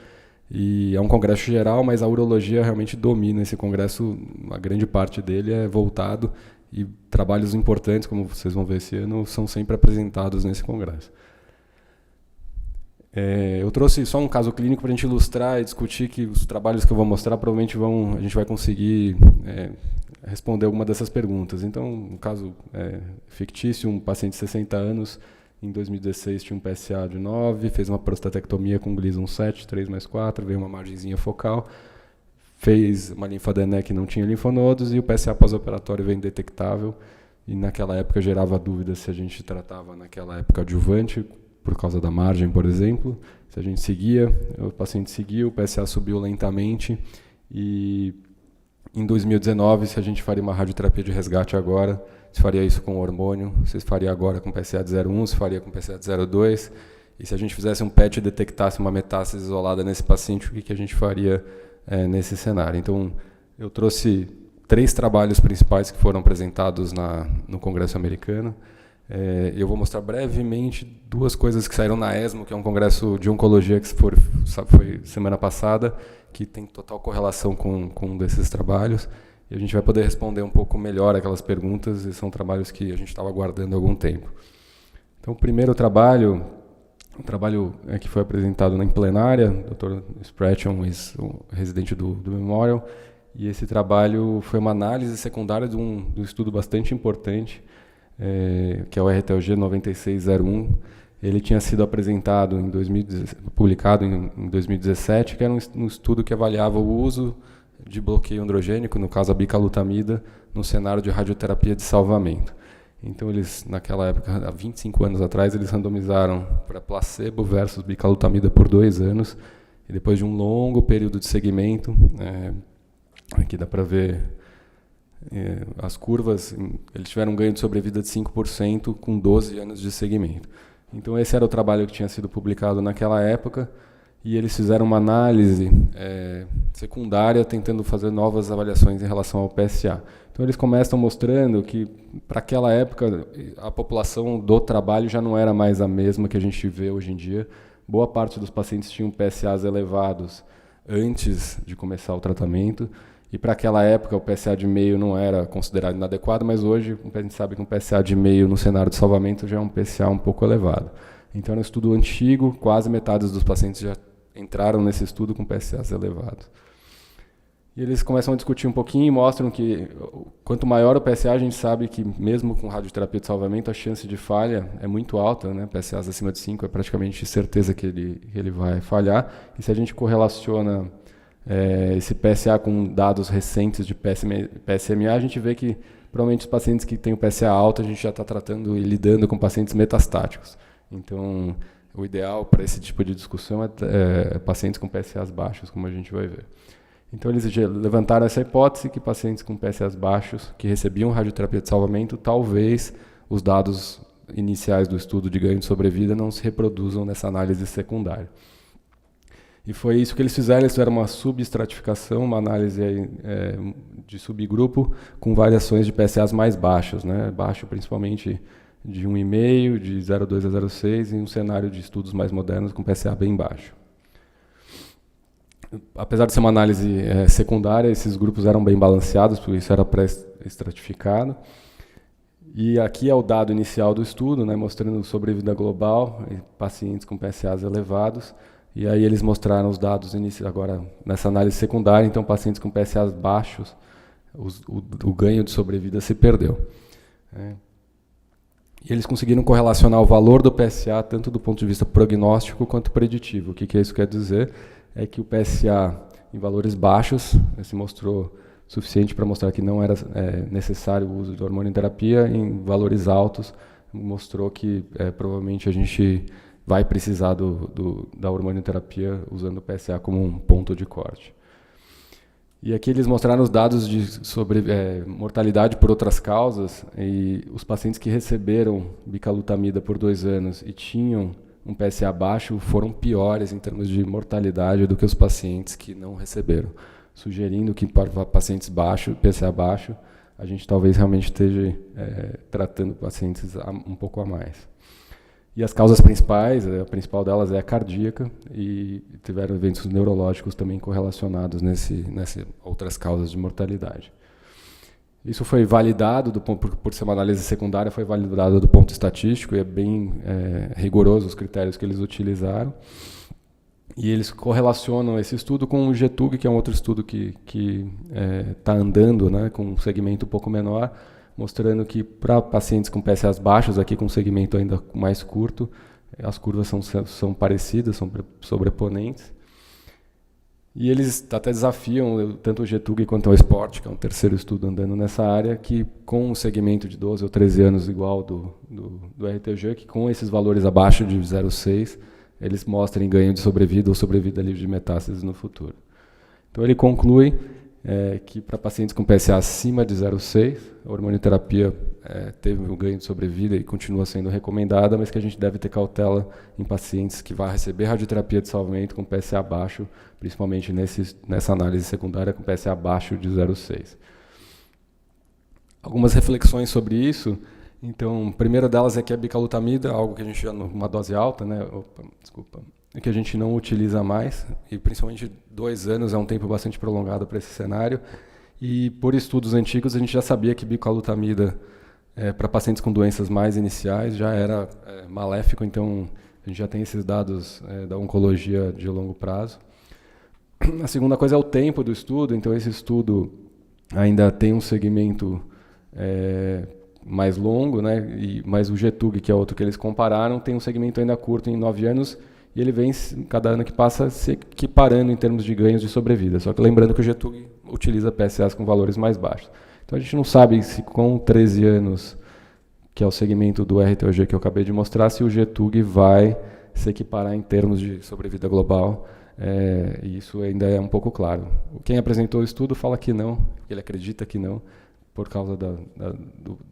E é um congresso geral, mas a urologia realmente domina esse congresso. A grande parte dele é voltado e trabalhos importantes, como vocês vão ver esse ano, são sempre apresentados nesse congresso. Eu trouxe só um caso clínico para a gente ilustrar e discutir que os trabalhos que eu vou mostrar provavelmente a gente vai conseguir responder alguma dessas perguntas. Então, um caso fictício, um paciente de 60 anos, em 2016 tinha um PSA de 9, fez uma prostatectomia com Gleason 7, 3+4, veio uma margenzinha focal, fez uma linfadenia que não tinha linfonodos e o PSA pós-operatório veio indetectável. E naquela época gerava dúvida se a gente tratava naquela época adjuvante, por causa da margem, por exemplo. Se a gente seguia, o paciente seguiu, o PSA subiu lentamente e em 2019, se a gente faria uma radioterapia de resgate agora, se faria isso com hormônio, se faria agora com PSA de 0,1, se faria com PSA de 0,2, e se a gente fizesse um PET e detectasse uma metástase isolada nesse paciente, o que a gente faria nesse cenário? Então, eu trouxe 3 trabalhos principais que foram apresentados no Congresso Americano. Eu vou mostrar brevemente 2 coisas que saíram na ESMO, que é um congresso de oncologia que foi semana passada, que tem total correlação com um desses trabalhos. E a gente vai poder responder um pouco melhor aquelas perguntas, e são trabalhos que a gente estava aguardando há algum tempo. Então, o primeiro trabalho, um trabalho que foi apresentado na plenária, o Dr. Spratchon, o residente do Memorial, e esse trabalho foi uma análise secundária de um estudo bastante importante, que é o RTLG 9601. Ele tinha sido apresentado publicado em 2017, que era um estudo que avaliava o uso de bloqueio androgênico, no caso a bicalutamida, no cenário de radioterapia de salvamento. Então, eles, naquela época, há 25 anos atrás, eles randomizaram para placebo versus bicalutamida por 2 anos, e depois de um longo período de seguimento, aqui dá para ver as curvas, eles tiveram um ganho de sobrevida de 5% com 12 anos de seguimento. Então, esse era o trabalho que tinha sido publicado naquela época, e eles fizeram uma análise secundária, tentando fazer novas avaliações em relação ao PSA. Então, eles começam mostrando que, para aquela época, a população do trabalho já não era mais a mesma que a gente vê hoje em dia. Boa parte dos pacientes tinham PSAs elevados antes de começar o tratamento, e para aquela época o PSA de meio não era considerado inadequado, mas hoje a gente sabe que um PSA de meio no cenário de salvamento já é um PSA um pouco elevado. Então, era um estudo antigo, quase metade dos pacientes já entraram nesse estudo com PSAs elevados. E eles começam a discutir um pouquinho e mostram que quanto maior o PSA, a gente sabe que mesmo com radioterapia de salvamento, a chance de falha é muito alta, né? PSAs acima de 5 é praticamente certeza que ele vai falhar. E se a gente correlaciona esse PSA com dados recentes de PSMA, a gente vê que provavelmente os pacientes que têm o PSA alto, a gente já está tratando e lidando com pacientes metastáticos. Então, o ideal para esse tipo de discussão é pacientes com PSAs baixos, como a gente vai ver. Então, eles levantaram essa hipótese que pacientes com PSAs baixos, que recebiam radioterapia de salvamento, talvez os dados iniciais do estudo de ganho de sobrevida não se reproduzam nessa análise secundária. E foi isso que eles fizeram uma subestratificação, uma análise de subgrupo com variações de PSAs mais baixos, né? Baixo principalmente de 1,5, de 0,2 a 0,6, e um cenário de estudos mais modernos com PSA bem baixo. Apesar de ser uma análise secundária, esses grupos eram bem balanceados, porque isso era pré-estratificado. E aqui é o dado inicial do estudo, né, mostrando sobrevida global em pacientes com PSAs elevados. E aí eles mostraram os dados iniciais agora nessa análise secundária. Então, pacientes com PSAs baixos, o ganho de sobrevida se perdeu. E eles conseguiram correlacionar o valor do PSA tanto do ponto de vista prognóstico quanto preditivo. O que isso quer dizer? É que o PSA em valores baixos, se mostrou suficiente para mostrar que não era necessário o uso de hormonioterapia em valores altos, mostrou que provavelmente a gente vai precisar da hormonioterapia usando o PSA como um ponto de corte. E aqui eles mostraram os dados sobre mortalidade por outras causas, e os pacientes que receberam bicalutamida por 2 anos e tinham um PSA baixo foram piores em termos de mortalidade do que os pacientes que não receberam, sugerindo que para pacientes PSA baixo, a gente talvez realmente esteja tratando pacientes um pouco a mais. E as causas principais, a principal delas é a cardíaca, e tiveram eventos neurológicos também correlacionados nessas outras causas de mortalidade. Isso foi validado, por ser uma análise secundária, foi validado do ponto estatístico, e é bem rigoroso os critérios que eles utilizaram. E eles correlacionam esse estudo com o GETUG, que é um outro estudo que está andando, né, com um segmento um pouco menor, mostrando que para pacientes com PSAs baixos, aqui com um segmento ainda mais curto, as curvas são parecidas, são sobreponentes. E eles até desafiam tanto o GETUG quanto o SPORT, que é um terceiro estudo andando nessa área, que com um segmento de 12 ou 13 anos igual do RTG, que com esses valores abaixo de 0,6, eles mostrem ganho de sobrevida ou sobrevida livre de metástases no futuro. Então ele conclui que para pacientes com PSA acima de 0,6, a hormonioterapia teve um ganho de sobrevida e continua sendo recomendada, mas que a gente deve ter cautela em pacientes que vão receber radioterapia de salvamento com PSA baixo, principalmente nessa análise secundária com PSA abaixo de 0,6. Algumas reflexões sobre isso. Então, a primeira delas é que a bicalutamida, algo que a gente já numa dose alta, né? Que a gente não utiliza mais, e principalmente 2 anos é um tempo bastante prolongado para esse cenário. E por estudos antigos a gente já sabia que bicalutamida para pacientes com doenças mais iniciais já era maléfico, então a gente já tem esses dados da oncologia de longo prazo. A segunda coisa é o tempo do estudo, então esse estudo ainda tem um segmento mais longo, né? Mas o GETUG, que é outro que eles compararam, tem um segmento ainda curto em 9 anos, e ele vem, cada ano que passa, se equiparando em termos de ganhos de sobrevida. Só que lembrando que o GETUG utiliza PSAs com valores mais baixos. Então a gente não sabe se com 13 anos, que é o segmento do RTOG que eu acabei de mostrar, se o GETUG vai se equiparar em termos de sobrevida global. E isso ainda é um pouco claro. Quem apresentou o estudo fala que não, ele acredita que não, por causa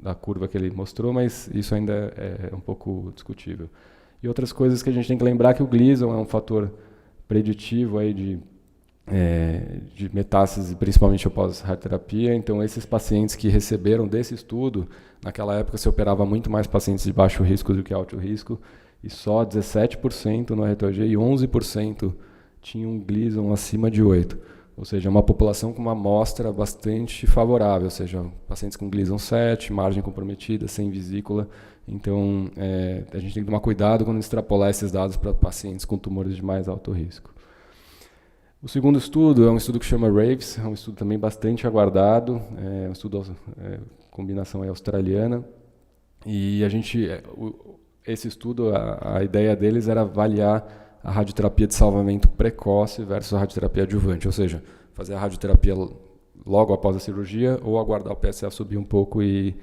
da curva que ele mostrou, mas isso ainda é um pouco discutível. E outras coisas que a gente tem que lembrar que o Gleason é um fator preditivo aí de metástase, principalmente após radioterapia. Então, esses pacientes que receberam desse estudo, naquela época se operava muito mais pacientes de baixo risco do que alto risco, e só 17% no RTOG e 11% tinham um Gleason acima de 8. Ou seja, uma população com uma amostra bastante favorável, ou seja, pacientes com Gleason 7, margem comprometida, sem vesícula. Então, a gente tem que tomar cuidado quando extrapolar esses dados para pacientes com tumores de mais alto risco. O segundo estudo é um estudo que chama RAVES, é um estudo também bastante aguardado, é um estudo combinação australiana. E esse estudo, a ideia deles era avaliar a radioterapia de salvamento precoce versus a radioterapia adjuvante, ou seja, fazer a radioterapia logo após a cirurgia ou aguardar o PSA subir um pouco e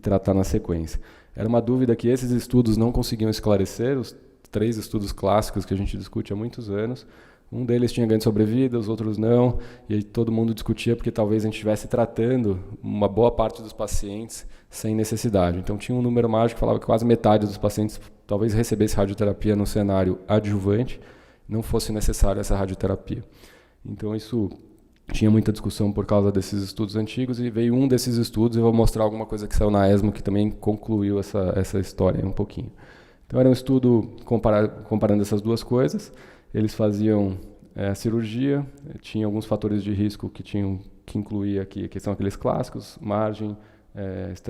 tratar na sequência. Era uma dúvida que esses estudos não conseguiam esclarecer, os 3 estudos clássicos que a gente discute há muitos anos. Um deles tinha ganho de sobrevida, os outros não, e aí todo mundo discutia porque talvez a gente estivesse tratando uma boa parte dos pacientes sem necessidade. Então tinha um número mágico que falava que quase metade dos pacientes talvez recebesse radioterapia no cenário adjuvante, não fosse necessária essa radioterapia. Então isso tinha muita discussão por causa desses estudos antigos, e veio um desses estudos, eu vou mostrar alguma coisa que saiu na ESMO que também concluiu essa história um pouquinho. Então era um estudo comparando essas duas coisas. Eles faziam a cirurgia, tinha alguns fatores de risco que incluía aqui, que são aqueles clássicos, margem,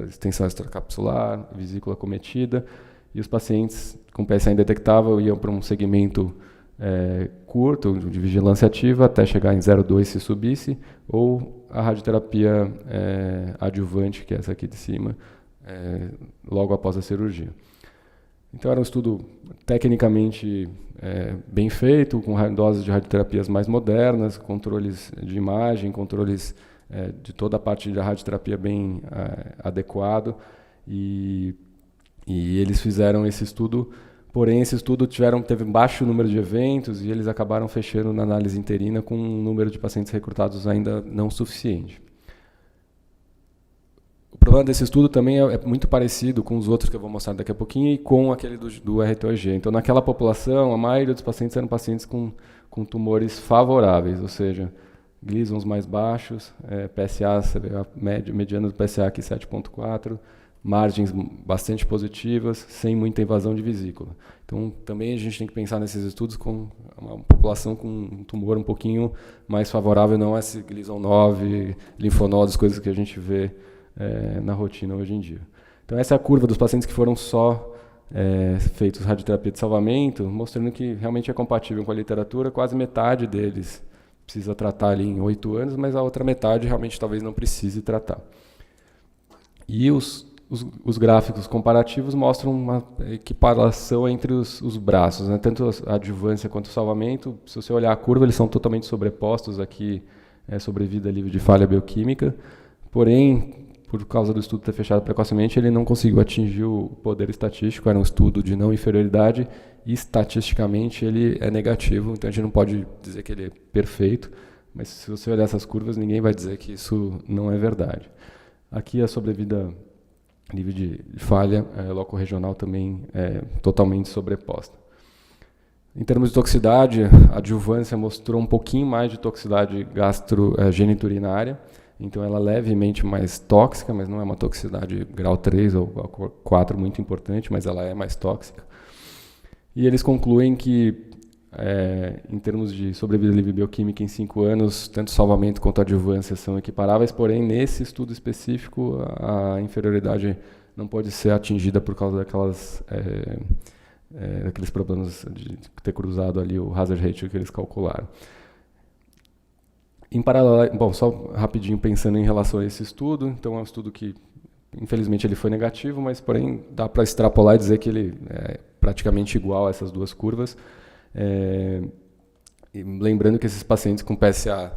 extensão extracapsular, vesícula cometida, e os pacientes com PSA indetectável iam para um segmento curto, de vigilância ativa, até chegar em 0,2 se subisse, ou a radioterapia adjuvante, que é essa aqui de cima, logo após a cirurgia. Então era um estudo tecnicamente bem feito, com doses de radioterapias mais modernas, controles de imagem, controles de toda a parte da radioterapia bem adequado, e eles fizeram esse estudo, porém esse estudo teve um baixo número de eventos e eles acabaram fechando na análise interina com um número de pacientes recrutados ainda não suficiente. O problema desse estudo também é muito parecido com os outros que eu vou mostrar daqui a pouquinho e com aquele do RTOG. Então, naquela população, a maioria dos pacientes eram pacientes com tumores favoráveis, ou seja, Gleasons mais baixos, PSA, você vê a mediana do PSA aqui 7,4, margens bastante positivas, sem muita invasão de vesícula. Então, também a gente tem que pensar nesses estudos com uma população com um tumor um pouquinho mais favorável, não esse Gleason 9, linfonodos, coisas que a gente vê na rotina hoje em dia. Então, essa é a curva dos pacientes que foram só feitos radioterapia de salvamento, mostrando que realmente é compatível com a literatura. Quase metade deles precisa tratar ali em 8 anos, mas a outra metade realmente talvez não precise tratar. E os gráficos comparativos mostram uma equiparação entre os braços, né? Tanto a adjuvância quanto o salvamento. Se você olhar a curva, eles são totalmente sobrepostos. Aqui sobrevida livre de falha bioquímica, porém, por causa do estudo ter fechado precocemente, ele não conseguiu atingir o poder estatístico. Era um estudo de não inferioridade e estatisticamente ele é negativo, então a gente não pode dizer que ele é perfeito, mas se você olhar essas curvas, ninguém vai dizer que isso não é verdade. Aqui a sobrevida livre de falha locorregional também é totalmente sobreposta. Em termos de toxicidade, a adjuvância mostrou um pouquinho mais de toxicidade geniturinária, então ela é levemente mais tóxica, mas não é uma toxicidade grau 3 ou 4 muito importante, mas ela é mais tóxica. E eles concluem que, em termos de sobrevida livre bioquímica em 5 anos, tanto o salvamento quanto a adjuvância são equiparáveis, porém, nesse estudo específico, a inferioridade não pode ser atingida por causa daqueles problemas de ter cruzado ali o hazard ratio que eles calcularam. Em paralelo, bom, só rapidinho pensando em relação a esse estudo, então é um estudo que, infelizmente, ele foi negativo, mas, porém, dá para extrapolar e dizer que ele é praticamente igual a essas duas curvas. E lembrando que esses pacientes com PSA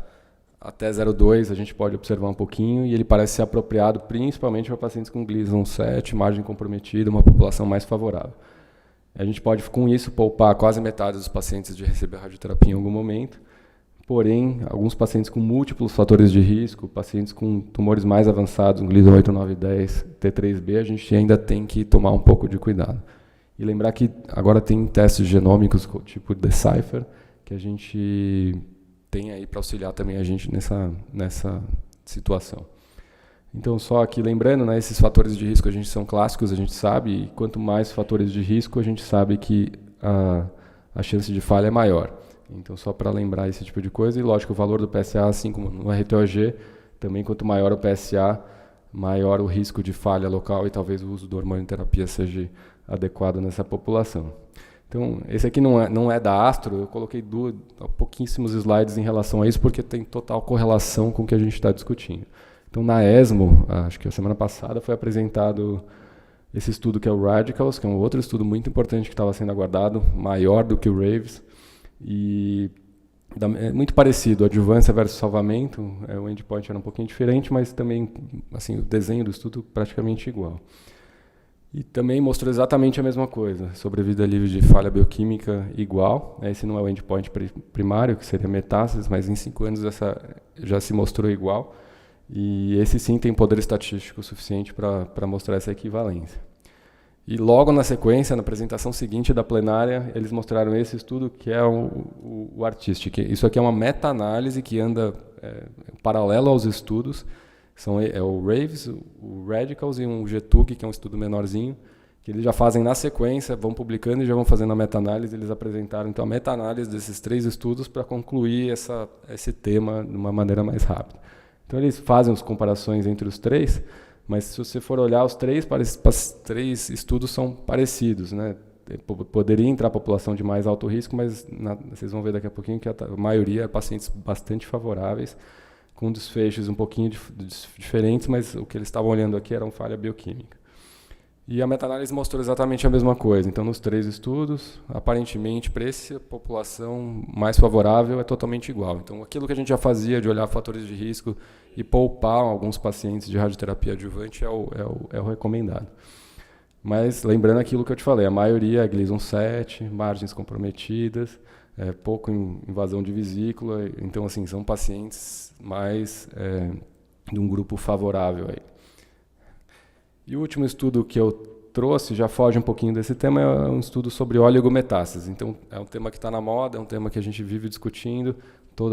até 0,2 a gente pode observar um pouquinho, e ele parece ser apropriado principalmente para pacientes com Gleason 7, margem comprometida, uma população mais favorável. A gente pode, com isso, poupar quase metade dos pacientes de receber radioterapia em algum momento. Porém, alguns pacientes com múltiplos fatores de risco, pacientes com tumores mais avançados, um Gleason 8, 9, 10, T3B, a gente ainda tem que tomar um pouco de cuidado. E lembrar que agora tem testes genômicos, tipo Decipher, que a gente tem aí para auxiliar também a gente nessa situação. Então, só aqui lembrando, né, esses fatores de risco a gente são clássicos, a gente sabe, e quanto mais fatores de risco, a gente sabe que a chance de falha é maior. Então, só para lembrar esse tipo de coisa. E, lógico, o valor do PSA, assim como no RTOG, também quanto maior o PSA, maior o risco de falha local e talvez o uso da hormonioterapia seja adequado nessa população. Então, esse aqui não é da Astro, eu coloquei pouquíssimos slides em relação a isso, porque tem total correlação com o que a gente está discutindo. Então, na ESMO, acho que a semana passada, foi apresentado esse estudo que é o Radicals, que é um outro estudo muito importante que estava sendo aguardado, maior do que o RAVES, e é muito parecido, adjuvância versus salvamento, o endpoint era um pouquinho diferente, mas também assim, o desenho do estudo praticamente igual. E também mostrou exatamente a mesma coisa, sobrevida livre de falha bioquímica igual, esse não é o endpoint primário, que seria metástases, mas em 5 anos essa já se mostrou igual, e esse sim tem poder estatístico suficiente para mostrar essa equivalência. E logo na sequência, na apresentação seguinte da plenária, eles mostraram esse estudo que é o Artistic. Isso aqui é uma meta-análise que anda paralelo aos estudos. É o RAVES, o Radicals e um GTUG, que é um estudo menorzinho, que eles já fazem na sequência, vão publicando e já vão fazendo a meta-análise. Eles apresentaram então a meta-análise desses 3 estudos para concluir esse tema de uma maneira mais rápida. Então eles fazem as comparações entre os 3, mas se você for olhar os 3 estudos são parecidos, né? Poderia entrar a população de mais alto risco, mas vocês vão ver daqui a pouquinho que a maioria é pacientes bastante favoráveis, com desfechos um pouquinho diferentes, mas o que eles estavam olhando aqui era uma falha bioquímica. E a meta-análise mostrou exatamente a mesma coisa. Então, nos 3 estudos, aparentemente, para essa população mais favorável, é totalmente igual. Então, aquilo que a gente já fazia de olhar fatores de risco e poupar alguns pacientes de radioterapia adjuvante é o recomendado. Mas, lembrando aquilo que eu te falei, a maioria é Gleason 7, margens comprometidas, pouco invasão de vesícula. Então, assim, são pacientes mais de um grupo favorável aí. E o último estudo que eu trouxe, já foge um pouquinho desse tema, é um estudo sobre oligometástases. Então, é um tema que está na moda, é um tema que a gente vive discutindo,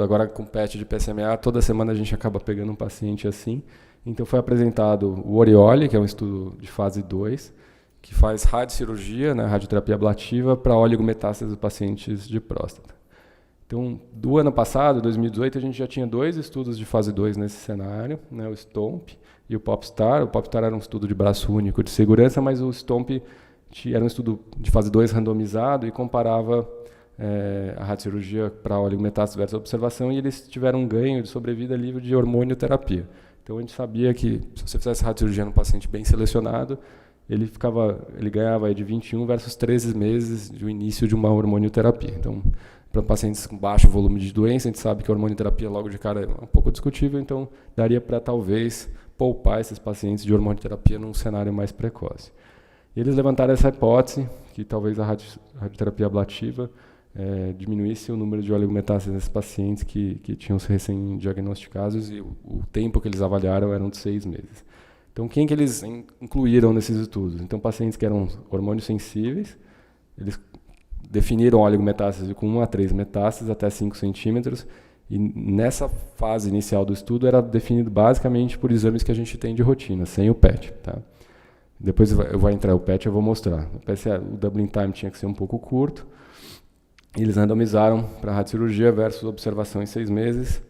agora com PET de PSMA, toda semana a gente acaba pegando um paciente assim. Então, foi apresentado o ORIOLE, que é um estudo de fase 2, que faz radiocirurgia, né, radioterapia ablativa, para oligometástases dos pacientes de próstata. Então, do ano passado, 2018, a gente já tinha 2 estudos de fase 2 nesse cenário, né, o STOMP e o POPSTAR. O POPSTAR era um estudo de braço único de segurança, mas o STOMP era um estudo de fase 2 randomizado e comparava a radiocirurgia para oligometástase versus observação, e eles tiveram um ganho de sobrevida livre de hormonioterapia. Então, a gente sabia que, se você fizesse radiocirurgia num paciente bem selecionado, ele ganhava de 21 versus 13 meses do início de uma hormonioterapia. Então, para pacientes com baixo volume de doença, a gente sabe que a hormonioterapia logo de cara é um pouco discutível, então daria para talvez poupar esses pacientes de hormonioterapia num cenário mais precoce. E eles levantaram essa hipótese, que talvez a radioterapia ablativa diminuísse o número de oligometástases nesses pacientes que tinham se recém-diagnosticados, e o tempo que eles avaliaram eram de 6 meses. Então, quem que eles incluíram nesses estudos? Então, pacientes que eram hormônios sensíveis, eles definiram oligometástase com 1 a 3 metástases até 5 centímetros, e nessa fase inicial do estudo era definido basicamente por exames que a gente tem de rotina, sem o PET. Tá? Depois eu vou entrar o PET, eu vou mostrar. O doubling time tinha que ser um pouco curto. Eles randomizaram para radiocirurgia versus observação em 6 meses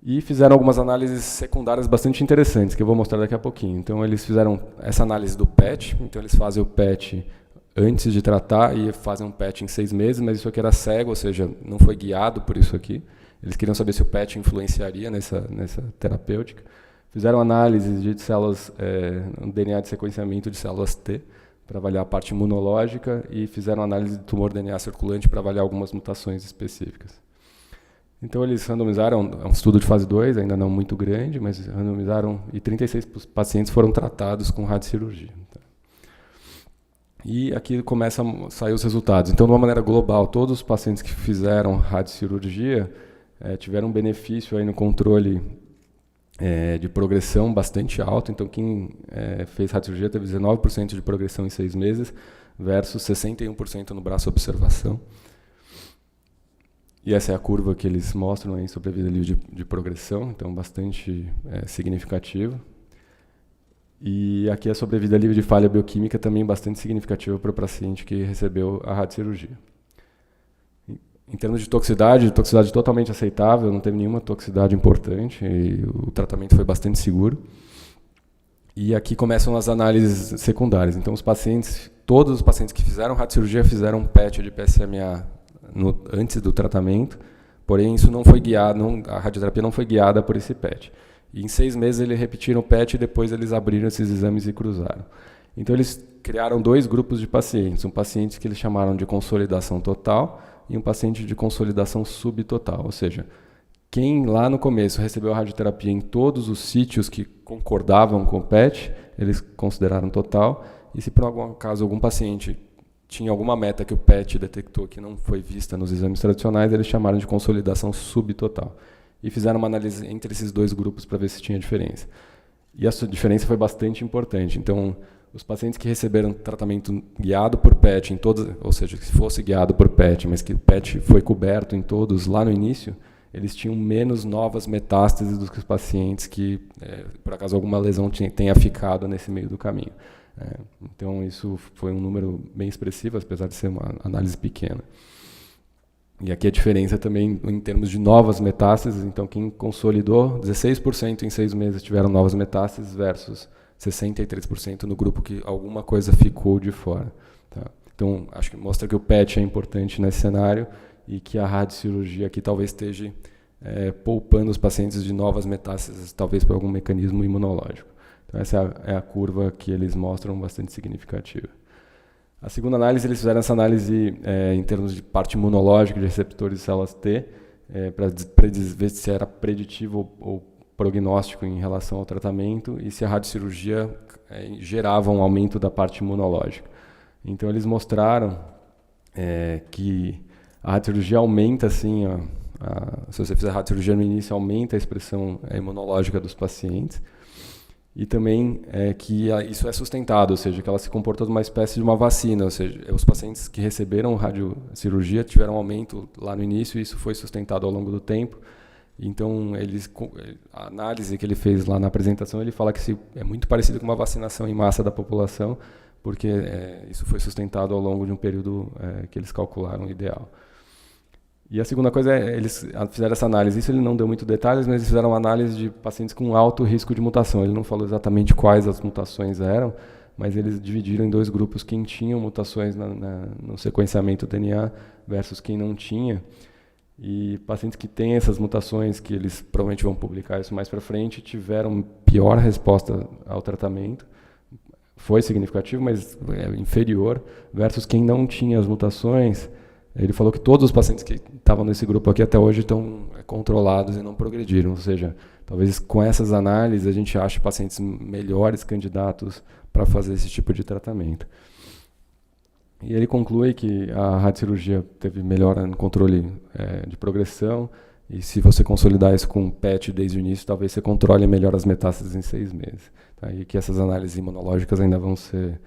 e fizeram algumas análises secundárias bastante interessantes, que eu vou mostrar daqui a pouquinho. Então, eles fizeram essa análise do PET, então eles fazem o PET antes de tratar e fazem um PET em 6 meses, mas isso aqui era cego, ou seja, não foi guiado por isso aqui. Eles queriam saber se o PET influenciaria nessa terapêutica. Fizeram análise de células, um DNA de sequenciamento de células T, para avaliar a parte imunológica, e fizeram análise de tumor DNA circulante para avaliar algumas mutações específicas. Então, eles randomizaram, é um estudo de fase 2, ainda não muito grande, mas randomizaram, e 36 pacientes foram tratados com radiocirurgia. Tá? E aqui começam a sair os resultados. Então, de uma maneira global, todos os pacientes que fizeram radiocirurgia tiveram um benefício aí no controle de progressão bastante alto. Então, quem fez radiocirurgia teve 19% de progressão em 6 meses, versus 61% no braço observação. E essa é a curva que eles mostram aí sobre a vida livre de progressão, então bastante significativo. E aqui a sobrevida livre de falha bioquímica também bastante significativa para o paciente que recebeu a radiocirurgia. Em termos de toxicidade totalmente aceitável, não teve nenhuma toxicidade importante, e o tratamento foi bastante seguro. E aqui começam as análises secundárias. Então, todos os pacientes que fizeram radiocirurgia fizeram um PET de PSMA antes do tratamento, porém isso não foi guiado, a radioterapia não foi guiada por esse PET. E em 6 meses eles repetiram o PET e depois eles abriram esses exames e cruzaram. Então eles criaram 2 grupos de pacientes, um paciente que eles chamaram de consolidação total e um paciente de consolidação subtotal, ou seja, quem lá no começo recebeu a radioterapia em todos os sítios que concordavam com o PET, eles consideraram total, e se por algum caso algum paciente tinha alguma meta que o PET detectou que não foi vista nos exames tradicionais, eles chamaram de consolidação subtotal. E fizeram uma análise entre esses 2 grupos para ver se tinha diferença. E essa diferença foi bastante importante. Então, os pacientes que receberam tratamento guiado por PET, ou seja, que fosse guiado por PET, mas que o PET foi coberto em todos lá no início, eles tinham menos novas metástases do que os pacientes que, por acaso, alguma lesão tenha ficado nesse meio do caminho. Então, isso foi um número bem expressivo, apesar de ser uma análise pequena. E aqui a diferença também em termos de novas metástases. Então, quem consolidou, 16% em 6 meses tiveram novas metástases versus 63% no grupo que alguma coisa ficou de fora. Tá? Então, acho que mostra que o PET é importante nesse cenário e que a radiocirurgia aqui talvez esteja poupando os pacientes de novas metástases, talvez por algum mecanismo imunológico. Então essa é a curva que eles mostram bastante significativa. A segunda análise, eles fizeram essa análise em termos de parte imunológica de receptores de células T, para ver se era preditivo ou prognóstico em relação ao tratamento e se a radiocirurgia gerava um aumento da parte imunológica. Então eles mostraram que a radiocirurgia aumenta, assim, se você fizer a radiocirurgia no início, aumenta a expressão imunológica dos pacientes. E também que isso é sustentado, ou seja, que ela se comportou de uma espécie de uma vacina, ou seja, os pacientes que receberam radiocirurgia tiveram um aumento lá no início e isso foi sustentado ao longo do tempo. Então, a análise que ele fez lá na apresentação, ele fala que é muito parecido com uma vacinação em massa da população, porque isso foi sustentado ao longo de um período que eles calcularam ideal. E a segunda coisa eles fizeram essa análise. Isso ele não deu muito detalhes, mas eles fizeram uma análise de pacientes com alto risco de mutação. Ele não falou exatamente quais as mutações eram, mas eles dividiram em 2 grupos: quem tinha mutações no sequenciamento do DNA versus quem não tinha. E pacientes que têm essas mutações, que eles provavelmente vão publicar isso mais para frente, tiveram pior resposta ao tratamento. Foi significativo, mas inferior, versus quem não tinha as mutações. Ele falou que todos os pacientes que estavam nesse grupo aqui até hoje estão controlados e não progrediram. Ou seja, talvez com essas análises a gente ache pacientes melhores candidatos para fazer esse tipo de tratamento. E ele conclui que a radiocirurgia teve melhora no controle de progressão e se você consolidar isso com PET desde o início, talvez você controle melhor as metástases em 6 meses. Tá? E que essas análises imunológicas ainda vão ser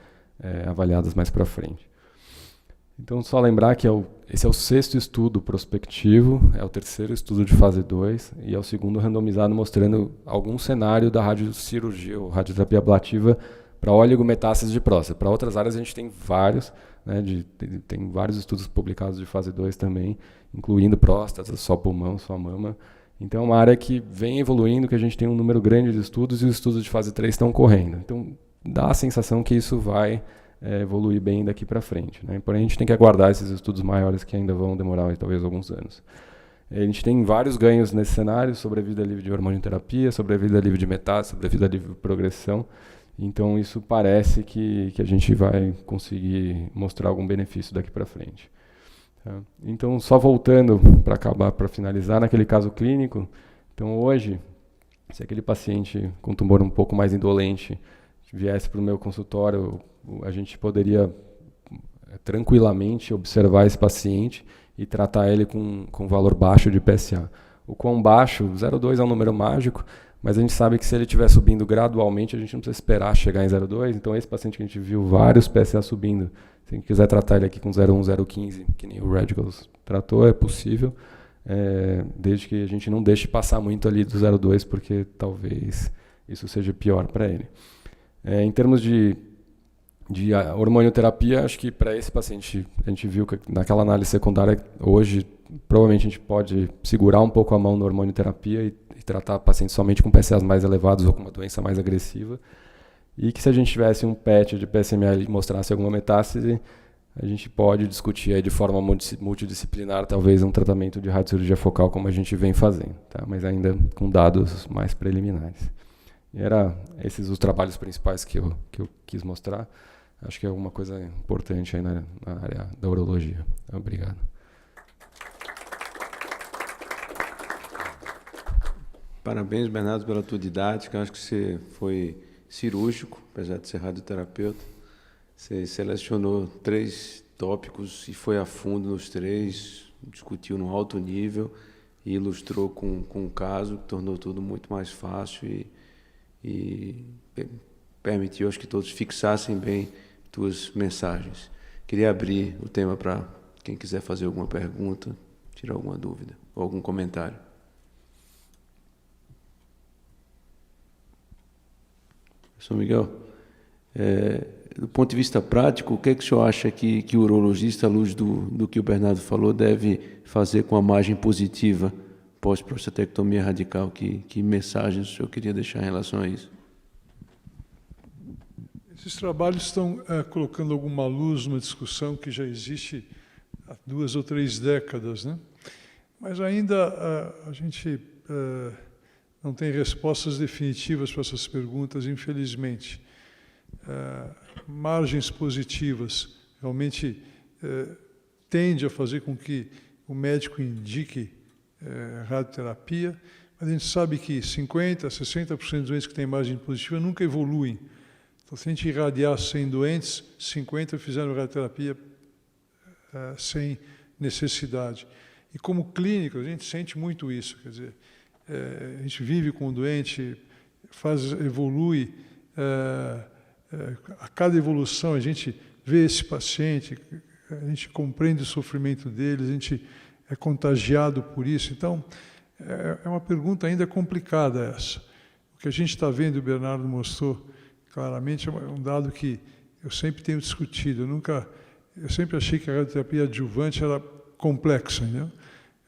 avaliadas mais para frente. Então, só lembrar que esse é o 6º estudo prospectivo, é o 3º estudo de fase 2 e é o 2º randomizado mostrando algum cenário da radiocirurgia ou radioterapia ablativa para oligometástase de próstata. Para outras áreas a gente tem vários, né, tem vários estudos publicados de fase 2 também, incluindo próstata, só pulmão, só mama. Então é uma área que vem evoluindo, que a gente tem um número grande de estudos e os estudos de fase 3 estão correndo. Então dá a sensação que isso vai evoluir bem daqui para frente, né? Porém, a gente tem que aguardar esses estudos maiores que ainda vão demorar talvez alguns anos. A gente tem vários ganhos nesse cenário: sobrevida livre de hormonioterapia, sobrevida livre de metástase, sobrevida livre de progressão. Então, isso parece que a gente vai conseguir mostrar algum benefício daqui para frente. Tá? Então, só voltando para finalizar, naquele caso clínico, então hoje, se aquele paciente com tumor um pouco mais indolente viesse para o meu consultório, a gente poderia tranquilamente observar esse paciente e tratar ele com valor baixo de PSA. O quão baixo? 0,2 é um número mágico, mas a gente sabe que se ele estiver subindo gradualmente, a gente não precisa esperar chegar em 0,2. Então, esse paciente que a gente viu vários PSA subindo, se a gente quiser tratar ele aqui com 0,1, 0,15, que nem o Radicals tratou, é possível, desde que a gente não deixe passar muito ali do 0,2, porque talvez isso seja pior para ele. Em termos de hormonioterapia, acho que para esse paciente, a gente viu que naquela análise secundária, hoje, provavelmente a gente pode segurar um pouco a mão na hormonioterapia e tratar pacientes somente com PSAs mais elevados ou com uma doença mais agressiva. E que se a gente tivesse um PET de PSMA e mostrasse alguma metástase, a gente pode discutir aí de forma multidisciplinar, talvez um tratamento de radiocirurgia focal como a gente vem fazendo, tá? Mas ainda com dados mais preliminares. E era esses os trabalhos principais que eu quis mostrar. Acho que é alguma coisa importante aí na área da urologia. Obrigado. Parabéns, Bernardo, pela tua didática. Acho que você foi cirúrgico, apesar de ser radioterapeuta. Você selecionou 3 tópicos e foi a fundo nos 3, discutiu num alto nível e ilustrou com um caso que tornou tudo muito mais fácil e permitiu, acho que todos fixassem bem tuas mensagens. Queria abrir o tema para quem quiser fazer alguma pergunta, tirar alguma dúvida ou algum comentário. Professor Miguel, do ponto de vista prático, o que é que o senhor acha que o urologista, à luz do que o Bernardo falou, deve fazer com a margem positiva pós-prostatectomia radical? Que mensagens o senhor queria deixar em relação a isso? Esses trabalhos estão colocando alguma luz numa discussão que já existe há 2 ou 3 décadas, né? Mas ainda a gente não tem respostas definitivas para essas perguntas, infelizmente. Margens positivas realmente tende a fazer com que o médico indique radioterapia, mas a gente sabe que 50%, 60% dos doentes que têm margem positiva nunca evoluem. Então, se a gente irradiar 100 doentes, 50 fizeram radioterapia sem necessidade. E como clínico, a gente sente muito isso, quer dizer, a gente vive com o doente, evolui, a cada evolução a gente vê esse paciente, a gente compreende o sofrimento deles, a gente é contagiado por isso. Então, é uma pergunta ainda complicada essa. O que a gente está vendo, o Bernardo mostrou claramente, é um dado que eu sempre tenho discutido. Eu sempre achei que a radioterapia adjuvante era complexa, entendeu?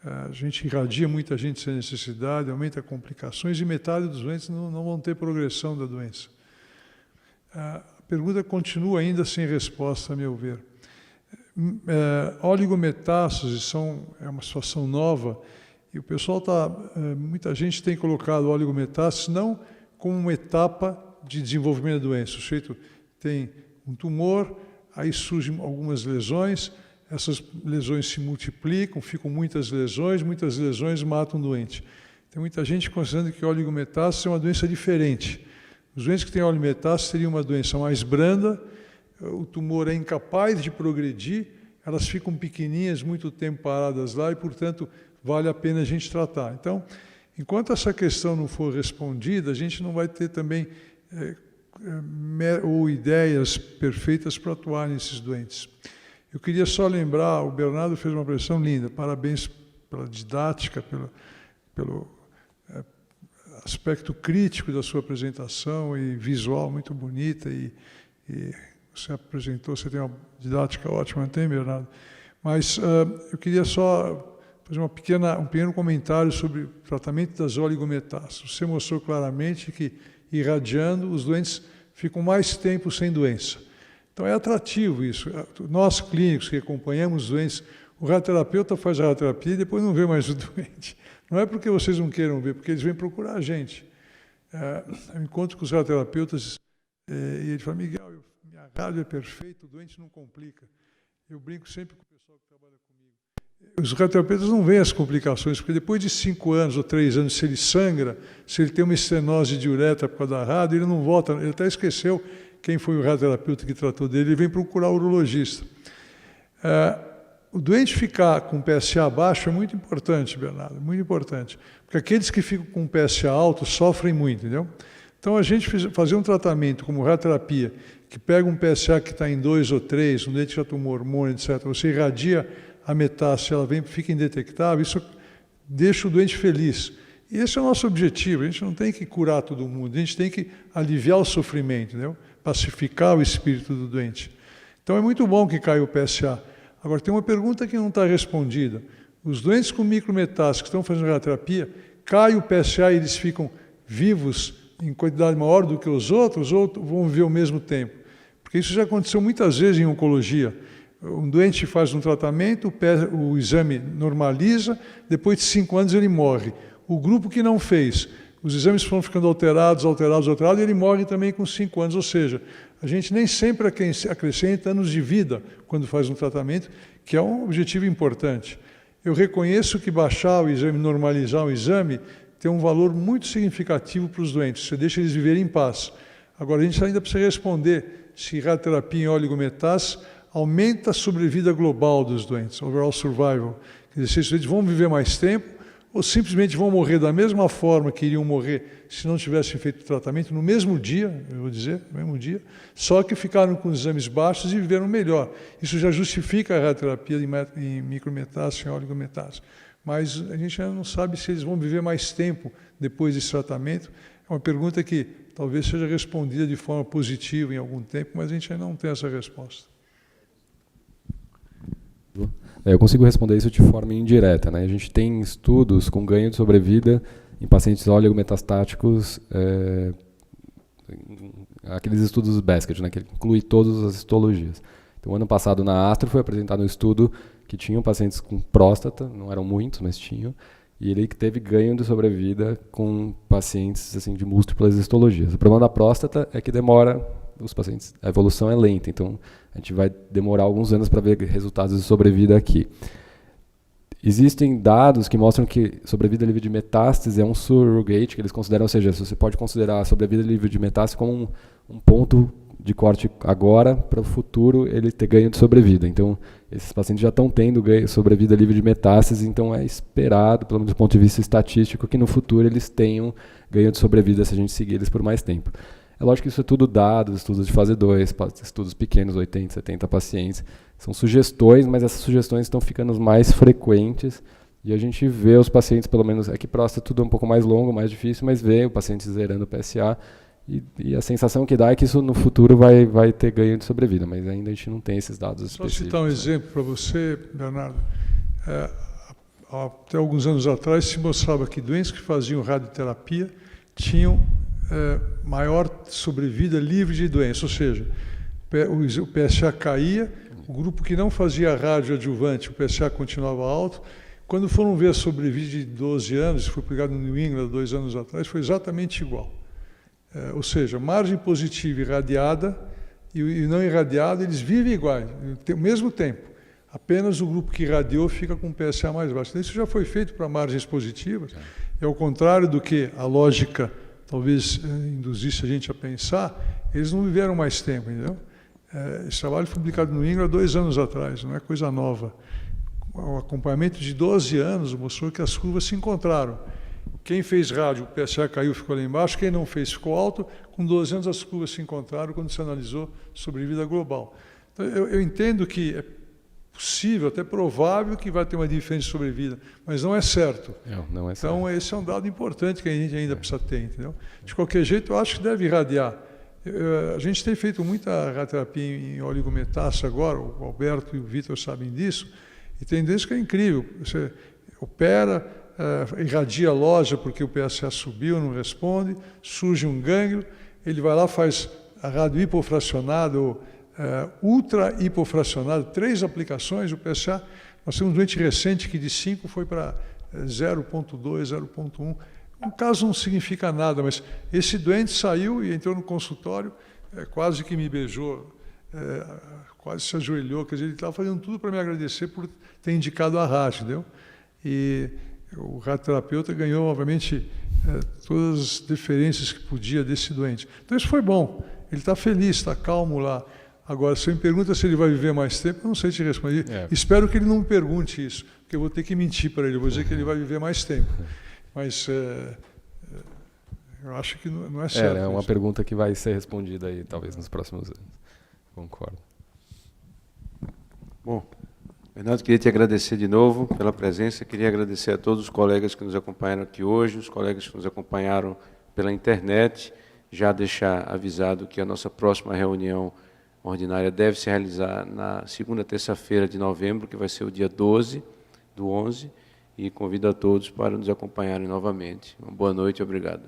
A gente irradia muita gente sem necessidade, aumenta complicações e metade dos doentes não vão ter progressão da doença. A pergunta continua ainda sem resposta, a meu ver. Oligometástases é uma situação nova e o pessoal muita gente tem colocado oligometástases não como uma etapa de desenvolvimento da doença. O sujeito tem um tumor, aí surgem algumas lesões, essas lesões se multiplicam, ficam muitas lesões matam o doente. Tem muita gente considerando que oligometástase é uma doença diferente. Os doentes que têm oligometástase teriam uma doença mais branda, o tumor é incapaz de progredir, elas ficam pequenininhas, muito tempo paradas lá e, portanto, vale a pena a gente tratar. Então, enquanto essa questão não for respondida, a gente não vai ter também ou ideias perfeitas para atuar nesses doentes. Eu queria só lembrar, o Bernardo fez uma apresentação linda, parabéns pela didática, pelo aspecto crítico da sua apresentação e visual muito bonita, e você apresentou, você tem uma didática ótima, não tem, Bernardo? Mas eu queria só fazer um pequeno comentário sobre o tratamento das oligometástases. Você mostrou claramente que, irradiando, os doentes ficam mais tempo sem doença. Então, é atrativo isso. Nós, clínicos, que acompanhamos os doentes, o radioterapeuta faz a radioterapia e depois não vê mais o doente. Não é porque vocês não queiram ver, porque eles vêm procurar a gente. Eu encontro com os radioterapeutas e ele fala, Miguel, minha rádio é perfeita, o doente não complica. Eu brinco sempre com o pessoal que trabalha comigo. Os radioterapeutas não veem as complicações, porque depois de 5 anos ou 3 anos, se ele sangra, se ele tem uma estenose de uretra por causa da rádio, ele não volta, ele até esqueceu quem foi o radioterapeuta que tratou dele, ele vem procurar o urologista. O doente ficar com PSA baixo é muito importante, Bernardo, muito importante, porque aqueles que ficam com PSA alto sofrem muito, entendeu? Então, a gente fazer um tratamento como radioterapia, que pega um PSA que está em 2 ou 3, um doente que já tomou hormônio, etc., você irradia a metástase, ela fica indetectável, isso deixa o doente feliz. E esse é o nosso objetivo, a gente não tem que curar todo mundo, a gente tem que aliviar o sofrimento, entendeu? Pacificar o espírito do doente. Então, é muito bom que caia o PSA. Agora, tem uma pergunta que não está respondida. Os doentes com micrometástase que estão fazendo radioterapia, cai o PSA e eles ficam vivos em quantidade maior do que os outros ou vão viver ao mesmo tempo? Porque isso já aconteceu muitas vezes em oncologia. Um doente faz um tratamento, o exame normaliza, depois de 5 anos ele morre. O grupo que não fez, os exames foram ficando alterados, e ele morre também com 5 anos. Ou seja, a gente nem sempre acrescenta anos de vida quando faz um tratamento, que é um objetivo importante. Eu reconheço que baixar o exame, normalizar o exame, tem um valor muito significativo para os doentes. Você deixa eles viverem em paz. Agora, a gente ainda precisa responder se radioterapia em oligometástase aumenta a sobrevida global dos doentes, overall survival. Quer dizer, se os doentes vão viver mais tempo ou simplesmente vão morrer da mesma forma que iriam morrer se não tivessem feito o tratamento no mesmo dia, eu vou dizer, no mesmo dia, só que ficaram com exames baixos e viveram melhor. Isso já justifica a radioterapia em micrometástase, em oligometástase. Mas a gente ainda não sabe se eles vão viver mais tempo depois desse tratamento. É uma pergunta que talvez seja respondida de forma positiva em algum tempo, mas a gente ainda não tem essa resposta. Eu consigo responder isso de forma indireta, né? A gente tem estudos com ganho de sobrevida em pacientes oligometastáticos, aqueles estudos basket, né, que inclui todas as histologias. Então, ano passado na Astro foi apresentado um estudo que tinham pacientes com próstata, não eram muitos, mas tinham, e ele teve ganho de sobrevida com pacientes assim, de múltiplas histologias. O problema da próstata é que demora, os pacientes, a evolução é lenta, então a gente vai demorar alguns anos para ver resultados de sobrevida aqui. Existem dados que mostram que sobrevida livre de metástase é um surrogate que eles consideram, ou seja, você pode considerar a sobrevida livre de metástase como um ponto de corte agora, para o futuro ele ter ganho de sobrevida. Então, esses pacientes já estão tendo sobrevida livre de metástase, então é esperado, pelo menos do ponto de vista estatístico, que no futuro eles tenham ganho de sobrevida se a gente seguir eles por mais tempo. É lógico que isso é tudo dados, estudos de fase 2, estudos pequenos, 80, 70 pacientes. São sugestões, mas essas sugestões estão ficando mais frequentes e a gente vê os pacientes, pelo menos, aqui próstata tudo é um pouco mais longo, mais difícil, mas vê o paciente zerando o PSA e a sensação que dá é que isso no futuro vai ter ganho de sobrevida, mas ainda a gente não tem esses dados específicos. Só citar um exemplo para você, Bernardo. Até alguns anos atrás se mostrava que doentes que faziam radioterapia tinham maior sobrevida livre de doença, ou seja, o PSA caía, o grupo que não fazia radioadjuvante, o PSA continuava alto. Quando foram ver a sobrevida de 12 anos, foi publicado no New England 2 anos atrás, foi exatamente igual. Ou seja, margem positiva irradiada e não irradiada, eles vivem iguais, ao mesmo tempo. Apenas o grupo que irradiou fica com o PSA mais baixo. Isso já foi feito para margens positivas. É ao contrário do que a lógica talvez induzisse a gente a pensar, eles não viveram mais tempo, entendeu? Esse trabalho foi publicado no England 2 anos atrás, não é coisa nova. O acompanhamento de 12 anos mostrou que as curvas se encontraram. Quem fez rádio, o PSA caiu, ficou lá embaixo. Quem não fez, ficou alto. Com 12 anos, as curvas se encontraram quando se analisou sobrevida global. Então, eu entendo que é possível, até provável, que vai ter uma diferença de sobrevida, mas não é certo. Não é certo. Então, esse é um dado importante que a gente ainda precisa ter, entendeu? De qualquer jeito, eu acho que deve irradiar. A gente tem feito muita radioterapia em oligometástase agora, o Alberto e o Vitor sabem disso, e tem vezes que é incrível. Você opera, irradia a loja porque o PSA subiu, não responde, surge um gânglio, ele vai lá, faz a rádio hipofracionada ou ultra hipofracionada, 3 aplicações, o PSA, nós temos um doente recente que de 5 foi para 0,2, 0,1. Um caso não significa nada, mas esse doente saiu e entrou no consultório, quase que me beijou, quase se ajoelhou, quer dizer, ele estava fazendo tudo para me agradecer por ter indicado a rádio, entendeu? E o radioterapeuta ganhou, obviamente, todas as deferências que podia desse doente. Então isso foi bom, ele está feliz, está calmo lá. Agora, se você me pergunta se ele vai viver mais tempo, eu não sei te responder. Espero que ele não me pergunte isso, porque eu vou ter que mentir para ele, eu vou dizer que ele vai viver mais tempo. Mas eu acho que não é certo. É uma pergunta que vai ser respondida aí, talvez, nos próximos anos. Concordo. Bom, Bernardo, queria te agradecer de novo pela presença, queria agradecer a todos os colegas que nos acompanharam aqui hoje, os colegas que nos acompanharam pela internet, já deixar avisado que a nossa próxima reunião ordinária deve se realizar na segunda terça-feira de novembro, que vai ser o dia 12 do 11, e convido a todos para nos acompanharem novamente. Uma boa noite e obrigado.